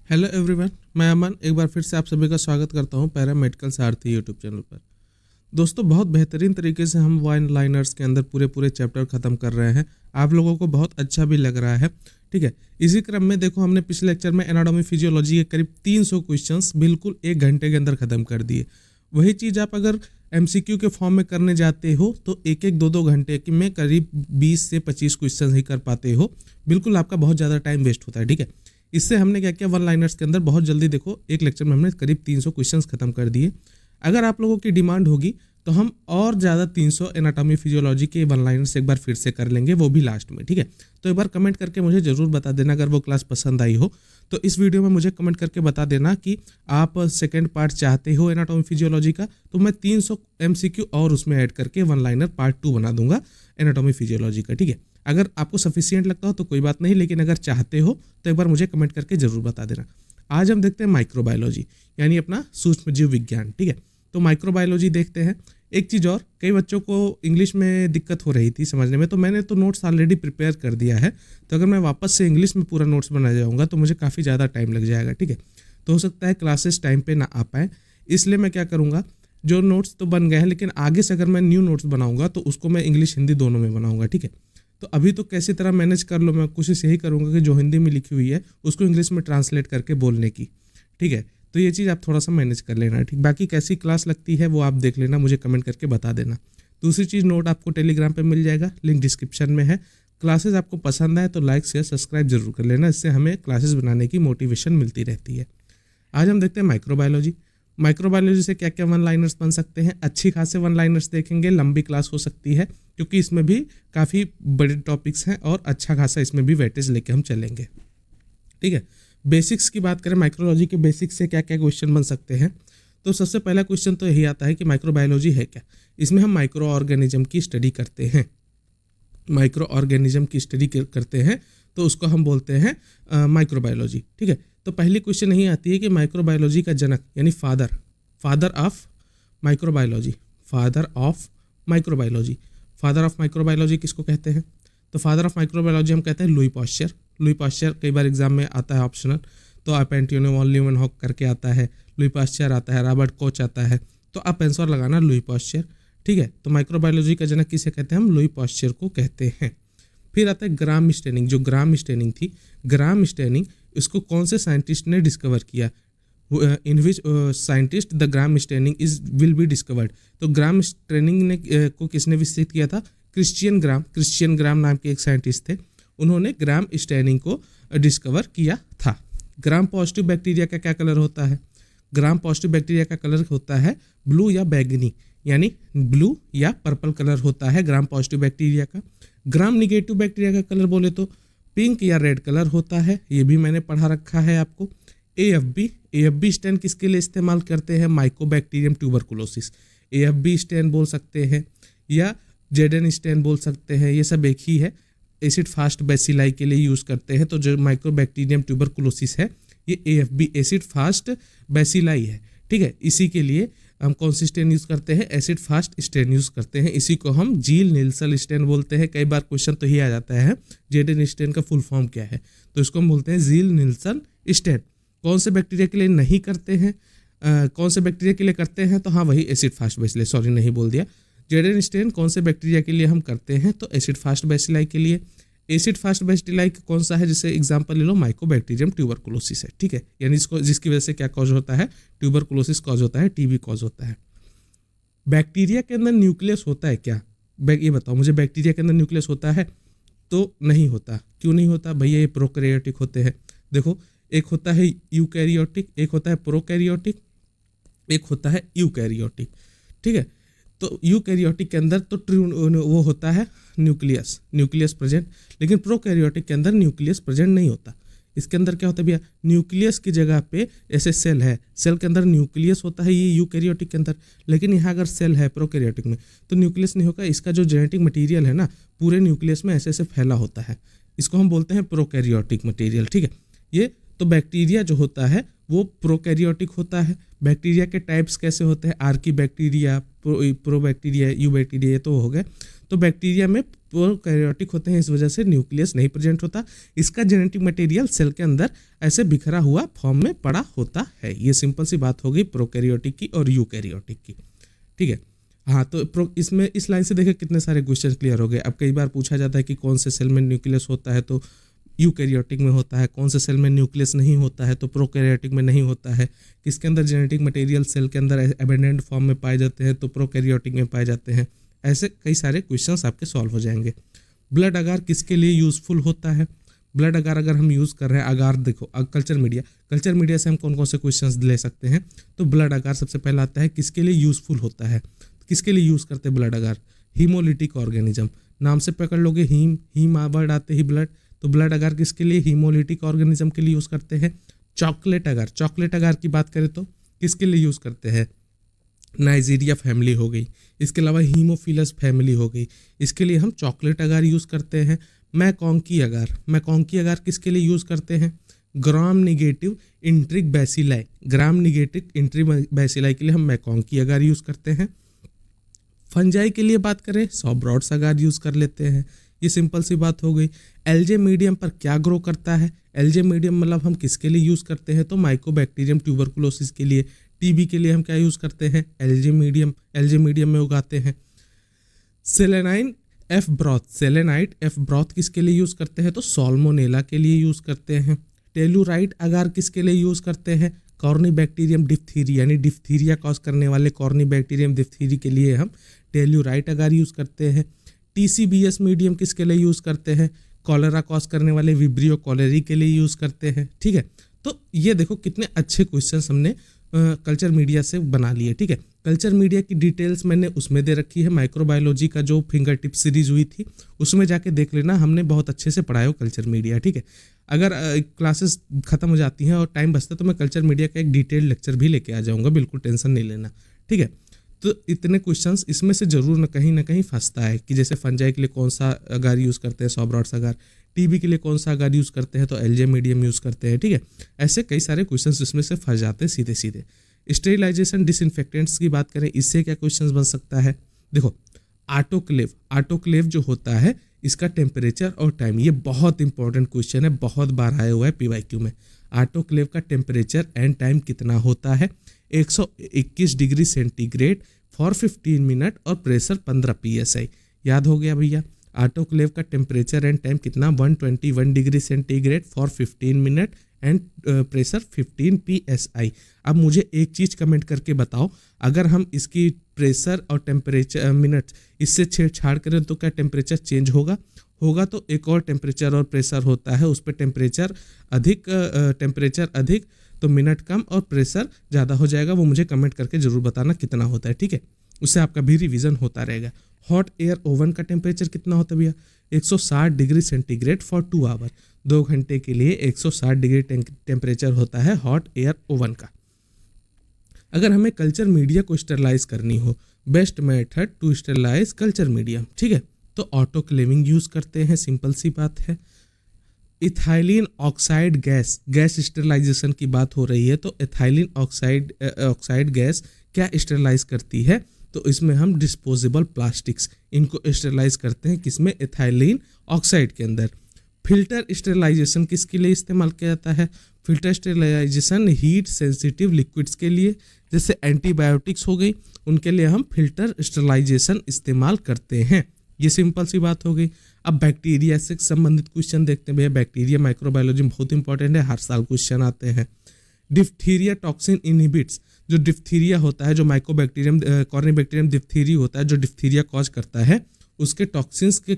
Hello everyone, मैं अमन एक बार फिर से आप सभी का स्वागत करता हूं पैरामेडिकल सारथी यूट्यूब चैनल पर। दोस्तों, बहुत बेहतरीन तरीके से हम वन लाइनर्स के अंदर पूरे चैप्टर ख़त्म कर रहे हैं। आप लोगों को बहुत अच्छा भी लग रहा है, ठीक है। इसी क्रम में देखो, हमने पिछले लेक्चर में एनाटॉमी फिजियोलॉजी के करीब 300 क्वेश्चंस बिल्कुल 1 घंटे के अंदर ख़त्म कर दिए। वही चीज़ आप अगर MCQ के फॉर्म में करने जाते हो तो एक एक 2 घंटे में करीब 20 से 25 क्वेश्चन ही कर पाते हो। बिल्कुल आपका बहुत ज़्यादा टाइम वेस्ट होता है, ठीक है। इससे हमने क्या किया, वन लाइनर्स के अंदर बहुत जल्दी देखो एक लेक्चर में हमने करीब 300 क्वेश्चंस खत्म कर दिए। अगर आप लोगों की डिमांड होगी तो हम और ज़्यादा 300 एनाटॉमी फिजियोलॉजी के वन लाइनर्स एक बार फिर से कर लेंगे, वो भी लास्ट में, ठीक है। तो एक बार कमेंट करके मुझे ज़रूर बता देना अगर वो क्लास पसंद आई हो। तो इस वीडियो में मुझे कमेंट करके बता देना कि आप सेकेंड पार्ट चाहते हो एनाटॉमी फिजियोलॉजी का, तो मैं 300 MCQ और उसमें ऐड करके वन लाइनर पार्ट 2 बना दूंगा एनाटॉमी फिजियोलॉजी का, ठीक है। अगर आपको सफिशिएंट लगता हो तो कोई बात नहीं, लेकिन अगर चाहते हो तो एक बार मुझे कमेंट करके ज़रूर बता देना। आज हम देखते हैं माइक्रोबायोलॉजी, यानी अपना सूक्ष्म जीव विज्ञान, ठीक है। तो माइक्रोबायोलॉजी देखते हैं। एक चीज़ और, कई बच्चों को इंग्लिश में दिक्कत हो रही थी समझने में, तो मैंने तो नोट्स ऑलरेडी प्रिपेयर कर दिया है। तो अगर मैं वापस से इंग्लिश में पूरा नोट्स बना जाऊँगा तो मुझे काफ़ी ज़्यादा टाइम लग जाएगा, ठीक है। तो हो सकता है क्लासेस टाइम पे ना आ पाए, इसलिए मैं क्या करूँगा, जो नोट्स तो बन गए हैं लेकिन आगे से अगर मैं न्यू नोट्स बनाऊँगा तो उसको मैं इंग्लिश हिंदी दोनों में बनाऊँगा, ठीक है। तो अभी तो कैसी तरह मैनेज कर लो, मैं कोशिश यही करूँगा कि जो हिंदी में लिखी हुई है उसको इंग्लिश में ट्रांसलेट करके बोलने की, ठीक है। तो ये चीज़ आप थोड़ा सा मैनेज कर लेना, ठीक। बाकी कैसी क्लास लगती है वो आप देख लेना, मुझे कमेंट करके बता देना। दूसरी चीज़, नोट आपको टेलीग्राम पे मिल जाएगा, लिंक डिस्क्रिप्शन में है। क्लासेस आपको पसंद आए तो लाइक शेयर सब्सक्राइब जरूर कर लेना, इससे हमें क्लासेस बनाने की मोटिवेशन मिलती रहती है। आज हम देखते हैं माइक्रोबायोलॉजी। माइक्रोबायोलॉजी से क्या क्या वन लाइनर्स बन सकते हैं। अच्छी खासे वन लाइनर्स देखेंगे, लंबी क्लास हो सकती है क्योंकि इसमें भी काफ़ी बड़े टॉपिक्स हैं और अच्छा खासा इसमें भी वेटेज लेके हम चलेंगे, ठीक है। बेसिक्स की बात करें, माइक्रोलॉजी के बेसिक्स से क्या क्या क्वेश्चन बन सकते हैं, तो सबसे पहला क्वेश्चन तो यही आता है कि माइक्रोबायोलॉजी है क्या। इसमें हम माइक्रो ऑर्गेनिज्म की स्टडी करते हैं, माइक्रो ऑर्गेनिज्म की स्टडी करते हैं, तो उसको हम बोलते हैं माइक्रोबायोलॉजी, ठीक है। तो पहली क्वेश्चन यही आती है कि माइक्रोबायोलॉजी का जनक यानी father of microbiology, father of microbiology, father of microbiology किसको कहते हैं। तो फादर ऑफ माइक्रोबायोलॉजी हम कहते हैं लुई पाश्चर। लुई पाश्चर कई बार एग्जाम में आता है ऑप्शनल, तो आप एंटोनियो वॉन लीeuwenhoek करके आता है, लुई पाश्चर आता है, रॉबर्ट कोच आता है, तो आप आंसर लगाना लुई पाश्चर, ठीक है। तो माइक्रोबायोलॉजी का जनक किसे कहते हैं, हम लुई पाश्चर को कहते हैं। फिर आता है ग्राम स्टेनिंग। जो ग्राम स्टेनिंग थी, ग्राम स्टेनिंग, इसको कौन से साइंटिस्ट ने डिस्कवर किया, in which scientist the gram staining is will be discovered. तो ग्राम स्टेनिंग ने को किसने विकसित किया था, क्रिश्चियन ग्राम नाम के एक साइंटिस्ट थे, उन्होंने ग्राम स्टेनिंग को डिस्कवर किया था। ग्राम पॉजिटिव बैक्टीरिया का क्या कलर होता है, ग्राम पॉजिटिव बैक्टीरिया का कलर होता है ब्लू या बैगनी, यानी ब्लू या पर्पल कलर होता है ग्राम पॉजिटिव बैक्टीरिया का। ग्राम निगेटिव बैक्टीरिया का कलर बोले तो पिंक या रेड कलर होता है, ये भी मैंने पढ़ा रखा है आपको। AFB स्टेन किसके लिए इस्तेमाल करते हैं, माइकोबैक्टीरियम ट्यूबरकुलोसिस, AFB स्टेन बोल सकते हैं या जेडन स्टेन बोल सकते हैं, ये सब एक ही है। एसिड फास्ट बेसिलाई के लिए यूज़ करते हैं, तो जो माइकोबैक्टीरियम ट्यूबरकुलोसिस है ये AFB एसिड फास्ट बेसिलाई है, ठीक है। इसी के लिए हम कौन सी स्टेन यूज़ करते हैं, एसिड फास्ट स्टेन यूज़ करते हैं, इसी को हम जील निल्सन स्टेन बोलते हैं। कई बार क्वेश्चन तो ही आ जाता है जेडन स्टेन का फुल फॉर्म क्या है, तो इसको हम बोलते हैं जील निल्सन स्टेन। कौन से बैक्टीरिया के लिए नहीं करते हैं, कौन से बैक्टीरिया के लिए करते हैं, तो हाँ वही एसिड फास्ट बेसिलाई, सॉरी नहीं बोल दिया। जेडन स्टेन कौन से बैक्टीरिया के लिए हम करते हैं, तो एसिड फास्ट बेसिलाई के लिए। एसिड फास्ट बेसिलाई कौन सा है, जैसे एग्जांपल ले लो, माइकोबैक्टीरियम ट्यूबरकुलोसिस है, ठीक है। यानी इसको जिसकी वजह से क्या कॉज होता है, ट्यूबरकुलोसिस कॉज होता है, TB कॉज होता है। बैक्टीरिया के अंदर न्यूक्लियस होता है क्या, ये बताओ मुझे, बैक्टीरिया के अंदर न्यूक्लियस होता है, तो नहीं होता। क्यों नहीं होता भैया, ये प्रोकैरियोटिक होते हैं। देखो, एक होता है यूकैरियोटिक, एक होता है प्रोकैरियोटिक, एक होता है यूकैरियोटिक, ठीक है। तो यूकैरियोटिक के अंदर तो वो होता है न्यूक्लियस प्रेजेंट, लेकिन प्रोकैरियोटिक के अंदर न्यूक्लियस प्रेजेंट नहीं होता। इसके अंदर क्या होता है भैया, न्यूक्लियस की जगह पे ऐसे सेल है, सेल के अंदर न्यूक्लियस होता है, ये यूकैरियोटिक के अंदर, लेकिन यहाँ अगर सेल है प्रोकैरियोटिक में तो न्यूक्लियस नहीं होगा। इसका जो जेनेटिक मटीरियल है ना, पूरे न्यूक्लियस में ऐसे ऐसे फैला होता है, इसको हम बोलते हैं प्रोकैरियोटिक मटीरियल, ठीक है। ये तो बैक्टीरिया जो होता है वो प्रोकैरियोटिक होता है। बैक्टीरिया के टाइप्स कैसे होते हैं, आर्की बैक्टीरिया, प्रोबैक्टीरिया, यूबैक्टीरिया, ये तो हो गए। तो बैक्टीरिया में प्रोकैरियोटिक होते हैं, इस वजह से न्यूक्लियस नहीं प्रेजेंट होता। इसका जेनेटिक मटेरियल सेल के अंदर ऐसे बिखरा हुआ फॉर्म में पड़ा होता है। ये सिंपल सी बात हो गई प्रोकैरियोटिक की और यूकैरियोटिक की, ठीक है। हाँ, तो इसमें इस लाइन से देखिए कितने सारे क्वेश्चन क्लियर हो गए। अब कई बार पूछा जाता है कि कौन से सेल में न्यूक्लियस होता है, तो यूकैरियोटिक में होता है। कौन से सेल में न्यूक्लियस नहीं होता है, तो प्रोकैरियोटिक में नहीं होता है। किसके अंदर जेनेटिक मटेरियल सेल के अंदर एबेंडेंट फॉर्म में पाए जाते हैं, तो प्रोकैरियोटिक में पाए जाते हैं। ऐसे कई सारे क्वेश्चंस आपके सॉल्व हो जाएंगे। ब्लड अगार किसके लिए यूजफुल होता है? ब्लड अगार अगर हम यूज़ कर रहे हैं, अगार देखो कल्चर मीडिया से हम कौन कौन से क्वेश्चंस ले सकते हैं, तो ब्लड अगार सबसे पहला आता है किसके लिए यूजफुल होता है। किसके लिए यूज़ करते हैं ब्लड अगार? हीमोलिटिक ऑर्गेनिज्म, नाम से पकड़ लोगे, हीम वर्ड आते ही ब्लड, तो ब्लड अगार किसके लिए? हीमोलिटिक ऑर्गेनिज्म के लिए यूज़ करते हैं। चॉकलेट अगार की बात करें तो किसके लिए यूज़ करते हैं? नाइजीरिया फैमिली हो गई, इसके अलावा हीमोफिलस फैमिली हो गई, इसके लिए हम चॉकलेट अगार यूज़ करते हैं। मैकॉन्की अगार किसके लिए यूज़ करते हैं? ग्राम निगेटिव इंट्रिक बैसिलाई के लिए हम मैकॉन्की अगार यूज़ करते हैं। फंजाई के लिए बात करें, सॉब्रॉड्स अगार यूज़ कर लेते हैं। ये सिंपल सी बात हो गई। एलजे मीडियम पर क्या ग्रो करता है? एलजे मीडियम मतलब हम किसके लिए यूज़ करते हैं, तो माइकोबैक्टीरियम ट्यूबरकुलोसिस के लिए। टीबी के लिए हम क्या यूज़ करते हैं? एलजे मीडियम में उगाते हैं। सेलेनाइट एफ ब्रॉथ किसके लिए यूज़ करते हैं, तो सॉल्मोनेला के लिए यूज़ करते हैं। टेलुराइट अगार किसके लिए यूज़ करते हैं? कॉर्नीबैक्टीरियम डिप्थीरी, यानी डिप्थीरिया कॉज करने वाले कॉर्नीबैक्टीरियम डिप्थीरी के लिए हम टेलुराइट अगार यूज़ करते हैं। टीसीबीएस मीडियम किसके लिए यूज़ करते हैं? कॉलेरा कॉज करने वाले विब्रियो कॉलेरी के लिए यूज़ करते हैं, ठीक है। तो ये देखो कितने अच्छे क्वेश्चंस हमने कल्चर मीडिया से बना लिए, ठीक है। कल्चर मीडिया की डिटेल्स मैंने उसमें दे रखी है, माइक्रोबायोलॉजी का जो फिंगर टिप सीरीज हुई थी उसमें जाके देख लेना, हमने बहुत अच्छे से पढ़ाया हो कल्चर मीडिया, ठीक है। अगर क्लासेस खत्म हो जाती हैं और टाइम बचता है तो मैं कल्चर मीडिया का एक डिटेल्ड लेक्चर भी लेके आ जाऊँगा, बिल्कुल टेंशन नहीं लेना, ठीक है। तो इतने क्वेश्चंस इसमें से जरूर ना कहीं फंसता है कि जैसे फंजाई के लिए कौन सा अगार यूज़ करते हैं, सॉब्रॉड्स अगार। टीबी के लिए कौन सा अगार यूज़ करते हैं, तो एलजे मीडियम यूज़ करते हैं, ठीक है। ऐसे कई सारे क्वेश्चंस इसमें से फंस जाते हैं सीधे। स्टेरिलाइजेशन डिसइंफेक्टेंट्स की बात करें, इससे क्या क्वेश्चंस बन सकता है? देखो आटोक्लेव जो होता है, इसका टेम्परेचर और टाइम, ये बहुत इंपॉर्टेंट क्वेश्चन है, बहुत बार आया हुआ है पीवाईक्यू में। आटोक्लेव का टेम्परेचर एंड टाइम कितना होता है? 121 डिग्री सेंटीग्रेड फॉर 15 मिनट और प्रेशर 15 psi। याद हो गया भैया? आटोक्लेव का टेम्परेचर एंड टाइम कितना? 121 degree centigrade for 15 minute and pressure 15 psi। अब मुझे एक चीज़ कमेंट करके बताओ, अगर हम इसकी प्रेशर और टेम्परेचर मिनट इससे छेड़छाड़ करें तो क्या टेम्परेचर चेंज होगा? तो एक और टेम्परेचर और प्रेशर होता है, उस पर टेम्परेचर अधिक तो मिनट कम और प्रेशर ज़्यादा हो जाएगा। वो मुझे कमेंट करके ज़रूर बताना कितना होता है, ठीक है। उससे आपका भी रिवीजन होता रहेगा। हॉट एयर ओवन का टेम्परेचर कितना होता है भैया? 160 डिग्री सेंटीग्रेड फॉर 2 आवर। 2 घंटे के लिए 160 डिग्री टेम्परेचर होता है हॉट एयर ओवन का। अगर हमें कल्चर मीडिया को स्टेरलाइज करनी हो, best method to sterilise culture media, ठीक है, तो ऑटोक्लेविंग यूज़ करते हैं, सिंपल सी बात है। इथाइलिन ऑक्साइड गैस स्टेरलाइजेशन की बात हो रही है, तो इथाइलिन ऑक्साइड गैस क्या स्टेरलाइज करती है? तो इसमें हम डिस्पोजेबल प्लास्टिक्स इनको स्टेरलाइज करते हैं, किसमें? इथाइलिन ऑक्साइड के अंदर। फिल्टर स्टेरलाइजेशन किसके लिए इस्तेमाल किया जाता है? Filter sterilisation heat sensitive liquids के लिए, जैसे एंटीबायोटिक्स हो गई, उनके लिए हम फिल्टर स्टेरलाइजेशन इस्तेमाल करते हैं। ये सिंपल सी बात हो गई। अब बैक्टीरिया से संबंधित क्वेश्चन देखते हैं भैया। बैक्टीरिया माइक्रोबायोलॉजी में बहुत इंपॉर्टेंट है, हर साल क्वेश्चन आते हैं। डिप्थीरिया टॉक्सिन इनहिबिट्स, जो डिप्थीरिया होता है, जो माइकोबैक्टीरियम कॉर्नीबैक्टीरियम डिप्थीरी होता है, जो डिप्थीरिया कॉज करता है, उसके टॉक्सिन्स के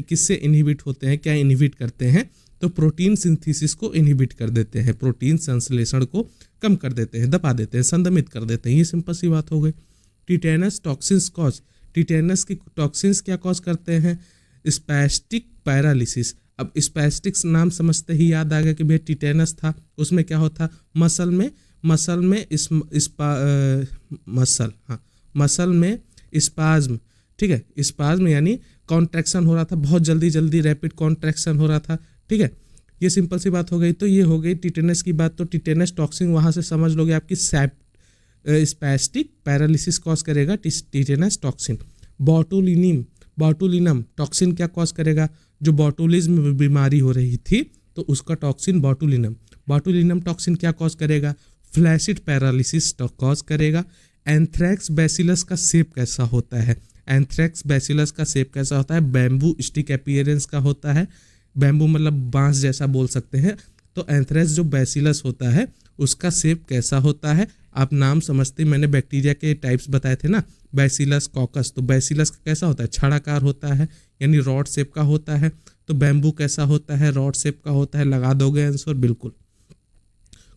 किससे इनहिबिट होते हैं? क्या इनहिबिट करते हैं? तो प्रोटीन सिंथेसिस को इनहिबिट कर देते हैं, प्रोटीन संश्लेषण को कम कर देते हैं, दबा देते हैं, संदमित कर देते हैं। ये सिंपल सी बात हो गई। टिटेनस टॉक्सिन्स कॉज, टिटेनस की टॉक्सिन्स क्या कॉज करते हैं? Spastic paralysis. अब स्पैस्टिक्स नाम समझते ही याद आ गया कि भैया टिटेनस था, उसमें क्या होता? मसल में स्पाज्म, ठीक है, स्पाज्म यानी कॉन्ट्रैक्शन हो रहा था, बहुत जल्दी रैपिड कॉन्ट्रैक्शन हो रहा था, ठीक है। ये सिंपल सी बात हो गई। तो ये हो गई टिटेनस की बात। तो टिटेनस टॉक्सिन वहाँ से समझ लोगे आपकी स्पैस्टिक पैरालिसिस कॉज करेगा टिटेनस टॉक्सिन। बॉटुलिनियम बॉटुलिनम टॉक्सिन क्या कॉज करेगा, जो बॉटुलिज्म बीमारी हो रही थी तो उसका टॉक्सिन बॉटुलिनम। बॉटुलिनम टॉक्सिन क्या कॉज करेगा, फ्लैसिड पैरालिसिस कॉज करेगा। एंथ्रैक्स बैसिलस का शेप कैसा होता है, एंथ्रैक्स बैसिलस का शेप कैसा होता है, बैम्बू स्टिक अपीयरेंस का होता है। बैम्बू मतलब बांस जैसा बोल सकते हैं। तो एंथ्रैक्स जो बैसिलस होता है उसका शेप कैसा होता है, आप नाम समझते, मैंने बैक्टीरिया के टाइप्स बताए थे ना, बैसिलस कॉकस, तो बैसिलस का कैसा होता है, छड़ाकार होता है यानी रॉड शेप का होता है। तो बैम्बू कैसा होता है, रॉड शेप का होता है। लगा दोगे आंसर बिल्कुल।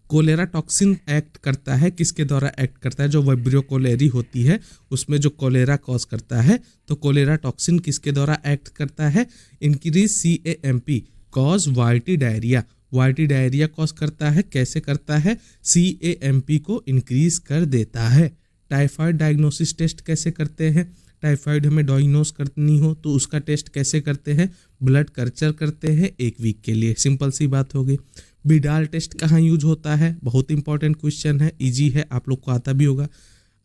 कोलेरा टॉक्सिन एक्ट करता है, किसके द्वारा एक्ट करता है, जो वाइब्रियो कोलेरी होती है उसमें जो कोलेरा कॉज करता है, तो कोलेरा टॉक्सिन किसके द्वारा एक्ट करता है, इंक्रीज CAMP कॉज वाइटी डायरिया। वाइटी डायरिया कॉज करता है, कैसे करता है, CAMP को इंक्रीज कर देता है। टाइफाइड डायग्नोसिस टेस्ट कैसे करते हैं, टाइफाइड हमें डायग्नोस करनी हो तो उसका टेस्ट कैसे करते हैं, ब्लड कल्चर करते हैं 1 वीक के लिए, सिंपल सी बात होगी। बिडाल टेस्ट कहाँ यूज होता है, बहुत इंपॉर्टेंट क्वेश्चन है, इजी है, आप लोग को आता भी होगा।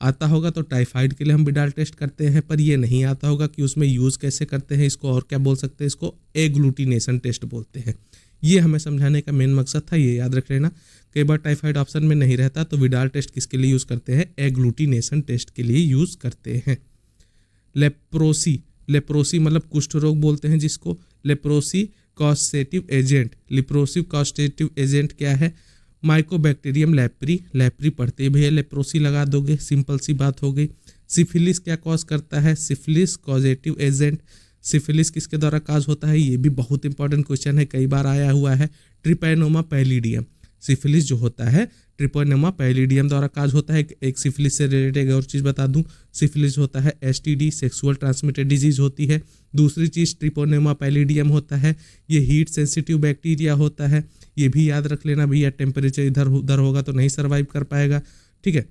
आता होगा तो टाइफाइड के लिए हम बिडाल टेस्ट करते हैं, पर ये नहीं आता होगा कि उसमें यूज़ कैसे करते हैं, इसको और क्या बोल सकते हैं, इसको एग्लूटिनेशन टेस्ट बोलते हैं। ये हमें समझाने का मेन मकसद था, ये याद रख लेना। कई बार टाइफाइड ऑप्शन में नहीं रहता तो विडाल टेस्ट किसके लिए यूज़ करते हैं, एग्लूटिनेशन टेस्ट के लिए यूज़ करते हैं। लेप्रोसी, लेप्रोसी मतलब कुष्ठ रोग बोलते हैं जिसको, leprosy causative agent, leprosy causative agent क्या है, माइकोबैक्टीरियम लेप्री, लेप्री पढ़ते भैया लेप्रोसी लगा दोगे, सिंपल सी बात हो गई। सिफिलिस क्या कॉज करता है, सिफिलिस कॉजेटिव एजेंट, सिफिलिस किसके द्वारा काज होता है, ये भी बहुत इंपॉर्टेंट क्वेश्चन है, कई बार आया हुआ है। ट्रिपैनोमा पैलिडियम, सिफिलिस जो होता है ट्रिपैनोमा पैलिडियम द्वारा काज होता है। एक सिफिलिस से रिलेटेड और चीज़ बता दूं, सिफिलिस होता है STD सेक्सुअल ट्रांसमिटेड डिजीज होती है। दूसरी चीज़ ट्रिपैनोमा पैलिडियम होता है, ये हीट सेंसिटिव बैक्टीरिया होता है, ये भी याद रख लेना भैया, टेम्परेचर इधर उधर होगा तो नहीं सर्वाइव कर पाएगा, ठीक है।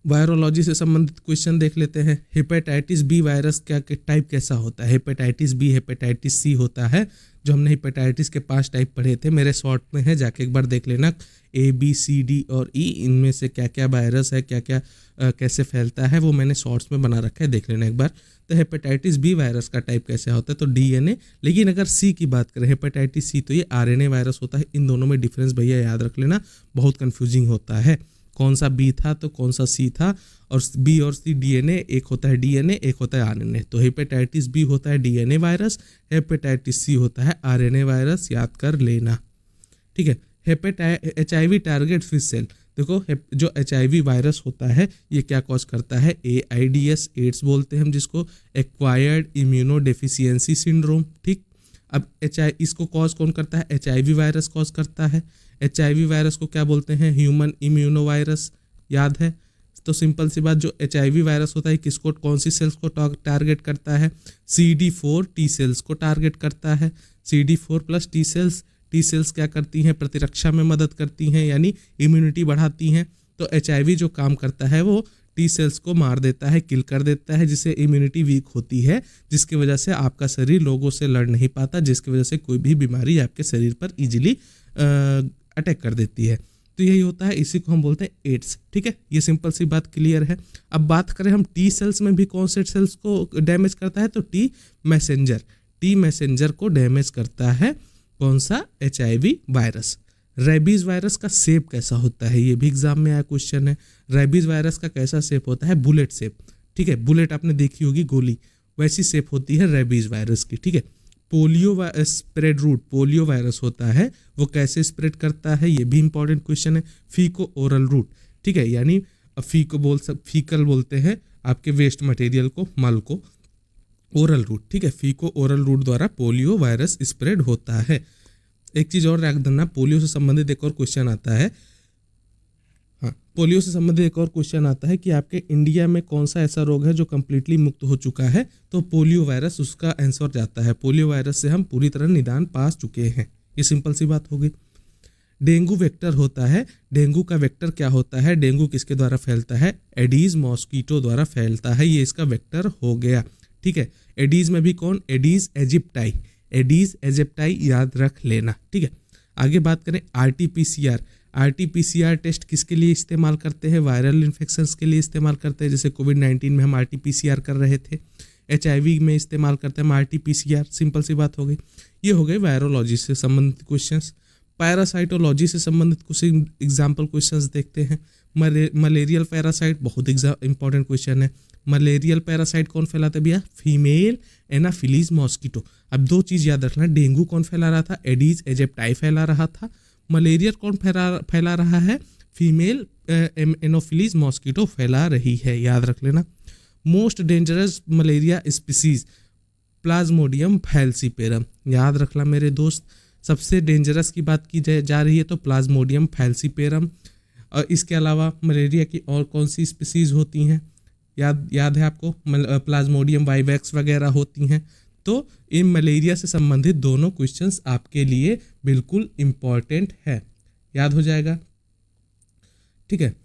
वायरोलॉजी से संबंधित क्वेश्चन देख लेते हैं। हेपेटाइटिस बी वायरस क्या टाइप कैसा होता है, हेपेटाइटिस बी, हेपेटाइटिस सी होता है, जो हमने हेपेटाइटिस के 5 टाइप पढ़े थे, मेरे शॉर्ट में है, जाके एक बार देख लेना। ABCD और E, इनमें से क्या क्या वायरस है, क्या क्या कैसे फैलता है, वो मैंने शॉर्ट्स में बना रखा है, देख लेना एक बार। तो हेपेटाइटिस बी वायरस का टाइप कैसे होता है, तो DNA। लेकिन अगर सी की बात करें, हेपेटाइटिस सी, तो ये RNA वायरस होता है। इन दोनों में डिफरेंस भैया याद रख लेना, बहुत कन्फ्यूजिंग होता है, कौन सा बी था तो कौन सा सी था। और बी और सी DNA, एक होता है DNA, एक होता है RNA। तो हेपेटाइटिस बी होता है DNA वायरस, हेपेटाइटिस सी होता है RNA वायरस, याद कर लेना, ठीक है। HIV टारगेट फिश सेल, देखो जो HIV वायरस होता है ये क्या कॉज करता है, AIDS, एड्स बोलते हैं हम जिसको, एक्वायर्ड इम्यूनो डेफिशिएंसी सिंड्रोम, ठीक। अब इसको कॉज कौन करता है, HIV वायरस कॉज करता है। HIV वायरस को क्या बोलते हैं, ह्यूमन इम्यूनो वायरस, याद है। तो सिंपल सी बात, जो HIV वायरस होता है किसको, कौन सी सेल्स को टारगेट करता है, CD4 T सेल्स को टारगेट करता है। CD4 plus T cells, T cells क्या करती हैं, प्रतिरक्षा में मदद करती हैं, यानी इम्यूनिटी बढ़ाती हैं। तो HIV जो काम करता है वो T सेल्स को मार देता है, किल कर देता है, जिससे इम्यूनिटी वीक होती है, जिसकी वजह से आपका शरीर लोगों से लड़ नहीं पाता, जिसकी वजह से कोई भी बीमारी आपके शरीर पर इजीली अटैक कर देती है। तो यही होता है, इसी को हम बोलते हैं एड्स, ठीक है। ये सिंपल सी बात क्लियर है। अब बात करें हम T सेल्स में भी कौन से सेल्स को डैमेज करता है, तो T मैसेंजर को डैमेज करता है कौन सा, HIV वायरस। रेबीज वायरस का शेप कैसा होता है, ये भी एग्जाम में आया क्वेश्चन है। रेबीज वायरस का कैसा शेप होता है, बुलेट शेप, ठीक है। बुलेट आपने देखी होगी गोली, वैसी शेप होती है रेबीज वायरस की, ठीक है। Polio spread route, polio virus होता है, वो कैसे स्प्रेड करता है, ये भी इंपॉर्टेंट क्वेश्चन है। फीको ओरल रूट, ठीक है, यानी फीकल बोलते हैं आपके वेस्ट मटेरियल को, मल को, ओरल रूट, ठीक है। फीको ओरल रूट द्वारा पोलियो वायरस स्प्रेड होता है। एक चीज़ और रख देना, पोलियो से संबंधित एक और क्वेश्चन आता है, हाँ, पोलियो से संबंधित एक और क्वेश्चन आता है कि आपके इंडिया में कौन सा ऐसा रोग है जो कम्प्लीटली मुक्त हो चुका है, तो पोलियो वायरस उसका आंसर जाता है। पोलियो वायरस से हम पूरी तरह निदान पा चुके हैं, ये सिंपल सी बात हो गई। डेंगू वेक्टर होता है, डेंगू का वेक्टर क्या होता है, डेंगू किसके द्वारा फैलता है, एडीज मॉस्किटो द्वारा फैलता है, ये इसका वेक्टर हो गया, ठीक है। एडीज में भी कौन, एडीज एजिप्टाई, एडीज एजिप्टाई याद रख लेना, ठीक है। आगे बात करें RT-PCR टेस्ट किसके लिए इस्तेमाल करते हैं, वायरल इन्फेक्शंस के लिए इस्तेमाल करते हैं, जैसे कोविड-19 में हम RT-PCR कर रहे थे। HIV में इस्तेमाल करते हैं हम RT-PCR, सिंपल सी बात हो गई। ये हो गए वायरोलॉजी से संबंधित क्वेश्चंस। पैरासाइटोलॉजी से संबंधित कुछ एग्जाम्पल क्वेश्चंस देखते हैं। मलेरियल पैरासाइट बहुत इंपॉर्टेंट क्वेश्चन है। मलेरियल पैरासाइट कौन फैलाता है भैया? Female Anopheles mosquito. अब दो चीज़ याद रखना, डेंगू कौन फैला रहा था? एडीज एजिप्टाई फैला रहा था। मलेरिया कौन फैला रहा है? फीमेल एनाफिलीज मॉस्किटो फैला रही है, याद रख लेना। Most dangerous malaria species Plasmodium falciparum, याद रखना मेरे दोस्त। सबसे डेंजरस की बात की जा रही है तो प्लाज्मोडियम फैल्सीपेरम। और इसके अलावा मलेरिया की और कौन सी स्पीसीज होती हैं? याद है आपको? प्लाज्मोडियम वाइवेक्स वगैरह होती हैं। तो इन मलेरिया से संबंधित दोनों क्वेश्चंस आपके लिए बिल्कुल इम्पॉर्टेंट है, याद हो जाएगा, ठीक है,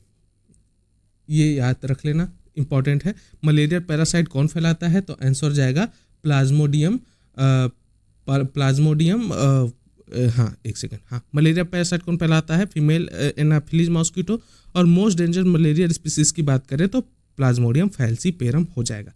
ये याद रख लेना, इम्पॉर्टेंट है। मलेरिया पैरासाइट कौन फैलाता है? तो आंसर जाएगा प्लाज्मोडियम हाँ एक सेकंड, हाँ मलेरिया पैरासाइट कौन फैलाता है? Female Anopheles mosquito. और मोस्ट डेंजर मलेरिया स्पीसीज की बात करें तो प्लाज्मोडियम फैल्सीपेरम हो जाएगा।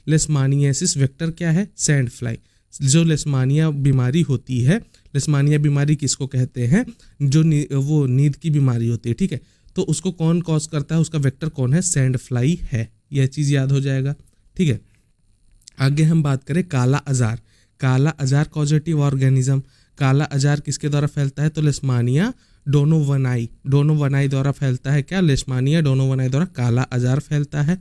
लेशमानियासिस वेक्टर क्या है? Sand fly. जो लेशमानिया बीमारी होती है, लेशमानिया बीमारी किसको कहते हैं? जो वो नींद की बीमारी होती है, ठीक है, तो उसको कौन कॉज करता है? उसका वेक्टर कौन है? सैंड फ्लाई है, यह चीज़ याद हो जाएगा, ठीक है। आगे हम बात करें काला अजार। काला अजार कॉजेटिव ऑर्गेनिज्म। काला अजार किसके द्वारा फैलता है? तो लेशमानिया डोनोवनाई द्वारा फैलता है। क्या? लेशमानिया डोनोवनाई द्वारा काला अजार फैलता है,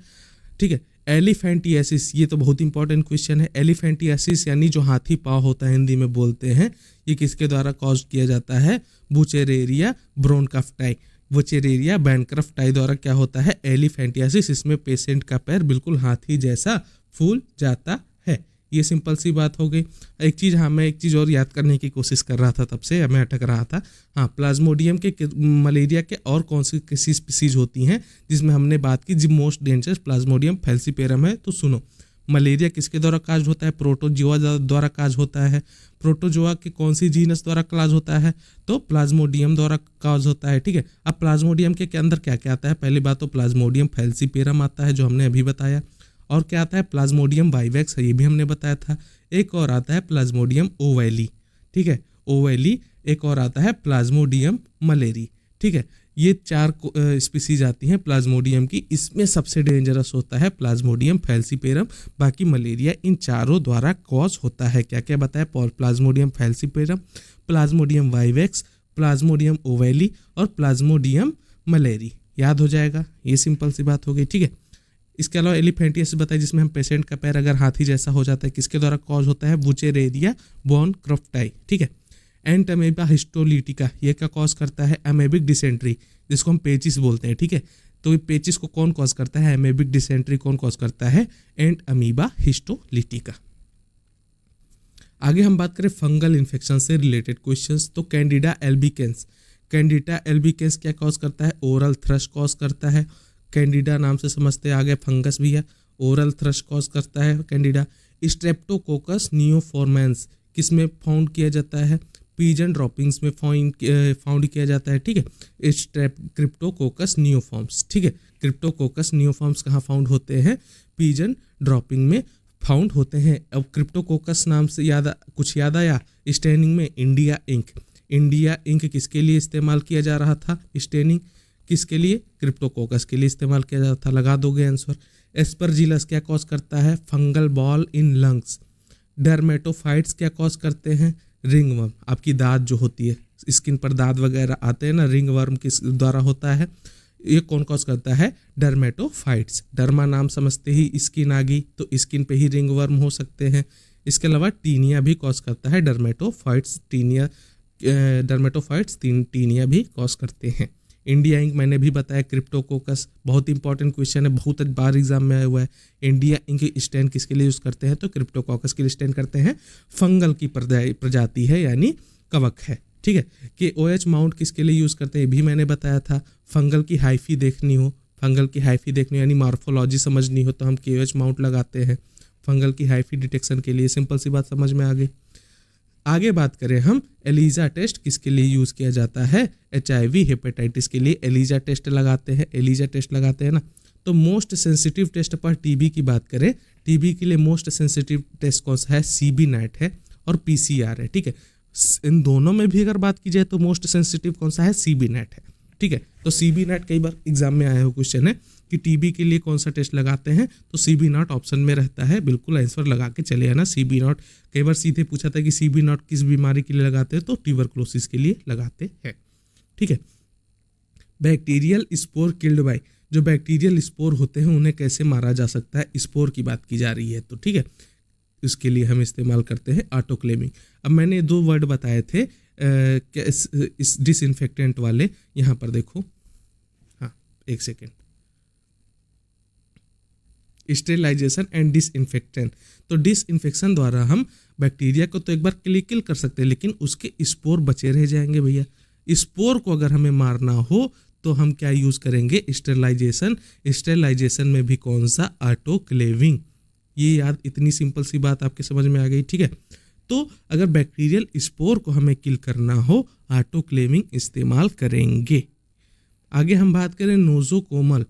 ठीक है। एलिफेंटियासिस, ये तो बहुत इंपॉर्टेंट क्वेश्चन है। एलिफेंटियासिस यानी जो हाथी पाँव होता है, हिंदी में बोलते हैं, ये किसके द्वारा कॉज किया जाता है? बुचेरेरिया ब्रोनकाफ्टाई, बुचेरेरिया बैनक्रफ्टाई द्वारा क्या होता है? एलिफेंटियासिस। इसमें पेशेंट का पैर बिल्कुल हाथी जैसा फूल जाता है। ये सिंपल सी बात हो गई। मैं एक चीज़ और याद करने की कोशिश कर रहा था, तब से मैं अटक रहा था। हाँ, प्लाज्मोडियम के मलेरिया के और कौन सी किसी स्पीसीज होती हैं जिसमें हमने बात की? जी मोस्ट डेंजरस प्लाज्मोडियम फैल्सीपेरम है। तो सुनो, मलेरिया किसके द्वारा काज होता है? प्रोटोजोआ द्वारा काज होता है। प्रोटोजोआ के कौन सी जीनस द्वारा काज होता है? तो प्लाज्मोडियम द्वारा काज होता है, ठीक है। अब प्लाज्मोडियम के अंदर क्या क्या आता है? पहली बात तो प्लाज्मोडियम फैल्सीपेरम आता है, जो हमने अभी बताया। और क्या आता है? प्लाज्मोडियम वाइवेक्स, ये भी हमने बताया था। एक और आता है प्लाज्मोडियम ओवैली, ठीक है, ओवैली। एक और आता है प्लाज्मोडियम मलेरी, ठीक है। ये चार स्पीसीज आती हैं प्लाज्मोडियम की। इसमें सबसे डेंजरस होता है प्लाज्मोडियम फैल्सीपेरम। बाकी मलेरिया इन चारों द्वारा कॉज होता है। क्या क्या बताया? Plasmodium falciparum, plasmodium vivax, plasmodium ovale और प्लाज्मोडियम मलेरी, याद हो जाएगा। ये सिंपल सी बात हो गई, ठीक है। इसके अलावा एलिफेंटियासिस बताइए, जिसमें हम पेशेंट का पैर अगर हाथी जैसा हो जाता है, किसके द्वारा कॉज होता है? बुचेरेरिया बोनक्रफ्टाई, ठीक है। एंट अमेबा हिस्टोलिटिका, ये क्या कॉज करता है? अमेबिक डिसेंट्री, जिसको हम पेचिस बोलते हैं, ठीक है। तो ये पेचिस को कौन कॉज करता है? अमेबिक डिसेंट्री कौन कॉज करता है? एंट अमीबा हिस्टोलिटिका। आगे हम बात करें फंगल इन्फेक्शन से रिलेटेड क्वेश्चंस। तो कैंडिडा एल्बिकेंस, कैंडिडा एल्बिकेंस क्या कॉज करता है? ओरल थ्रश कॉज करता है। कैंडिडा नाम से समझते आगे फंगस भी है, ओरल थ्रश कॉज करता है कैंडिडा। स्ट्रेप्टोकोकस नियोफॉर्मेंस किस में फाउंड किया जाता है? पीजन ड्रॉपिंग्स में फाउंड किया जाता है, ठीक है। क्रिप्टोकोकस नियोफॉर्म्स, ठीक है। क्रिप्टोकोकस नियोफॉर्म्स कहाँ फाउंड होते हैं? पीजन ड्रॉपिंग में फाउंड होते हैं। अब क्रिप्टोकोकस नाम से कुछ याद आया? स्टेनिंग में इंडिया इंक, इंडिया इंक किसके लिए इस्तेमाल किया जा रहा था? स्टेनिंग किसके लिए? क्रिप्टोकोकस के लिए इस्तेमाल किया जाता था। लगा दोगे आंसर। एस्परजिलस क्या कॉज करता है? Fungal ball in lungs. Dermatophytes क्या कॉज करते हैं? रिंगवर्म, आपकी दाद जो होती है, स्किन पर दाद वगैरह आते हैं ना, रिंगवर्म किस द्वारा होता है? ये कौन कॉज करता है? डर्मेटोफाइट्स। डर्मा नाम समझते ही स्किन आ गई, तो स्किन पे ही रिंगवर्म हो सकते हैं। इसके अलावा टीनिया भी कॉज करता है, डर्मेटोफाइट्स टीनिया भी कॉज करते हैं। इंडिया इंक मैंने भी बताया, क्रिप्टोकोकस बहुत इंपॉर्टेंट क्वेश्चन है, बहुत बार एग्जाम में आया हुआ है। इंडिया इंक स्टैंड किसके लिए यूज़ करते हैं? तो क्रिप्टोकोकस के लिए स्टैंड करते हैं। फंगल की प्रजाति है, यानी कवक है, ठीक है। कि OH माउंट किसके लिए यूज़ करते हैं? ये भी मैंने बताया था। फंगल की हाइफी देखनी हो, यानी मॉर्फोलॉजी समझनी हो, तो हम KOH माउंट लगाते हैं फंगल की हाइफी डिटेक्शन के लिए। सिंपल सी बात समझ में आ गई। आगे बात करें हम, एलिजा टेस्ट किसके लिए यूज़ किया जाता है? HIV हेपेटाइटिस के लिए एलिजा टेस्ट लगाते हैं, ना। तो मोस्ट सेंसिटिव टेस्ट पर टीबी की बात करें, टीबी के लिए मोस्ट सेंसिटिव टेस्ट कौन सा है, सीबी नेट है और पीसीआर है, ठीक है। इन दोनों में भी अगर बात की जाए तो मोस्ट सेंसिटिव कौन सा है, सीबी नेट है, ठीक है। तो सीबी नेट कई बार एग्जाम में आया हुआ क्वेश्चन है कि टीबी के लिए कौन सा टेस्ट लगाते हैं, तो सीबी नॉट ऑप्शन में रहता है, बिल्कुल आंसर लगा के चले आना। सीबी नॉट कई बार सीधे पूछा था कि सीबी नॉट किस बीमारी के लिए लगाते हैं, तो ट्यूबरकुलोसिस के लिए लगाते हैं, ठीक है। बैक्टीरियल स्पोर किल्ड बाय, जो बैक्टीरियल स्पोर होते हैं उन्हें कैसे मारा जा सकता है, स्पोर की बात की जा रही है, तो ठीक है। इसके लिए हम इस्तेमाल करते हैं ऑटोक्लेविंग। अब मैंने 2 वर्ड बताए थे इस डिसइंफेक्टेंट वाले, यहाँ पर देखो, हाँ एक सेकेंड, स्टेरिलाइजेशन एंड डिसइंफेक्टेंट। तो डिसइंफेक्शन द्वारा हम बैक्टीरिया को तो एक बार किल कर सकते हैं, लेकिन उसके स्पोर बचे रह जाएंगे भैया। स्पोर को अगर हमें मारना हो तो हम क्या यूज़ करेंगे, स्टेरिलाइजेशन। स्टेरिलाइजेशन में भी कौन सा, ऑटोक्लेविंग। ये याद, इतनी सिंपल सी बात आपके समझ में आ गई, ठीक है। तो अगर बैक्टीरियल स्पोर को हमें किल करना हो, ऑटोक्लेविंग इस्तेमाल करेंगे। आगे हम बात करें नोजोकोमल,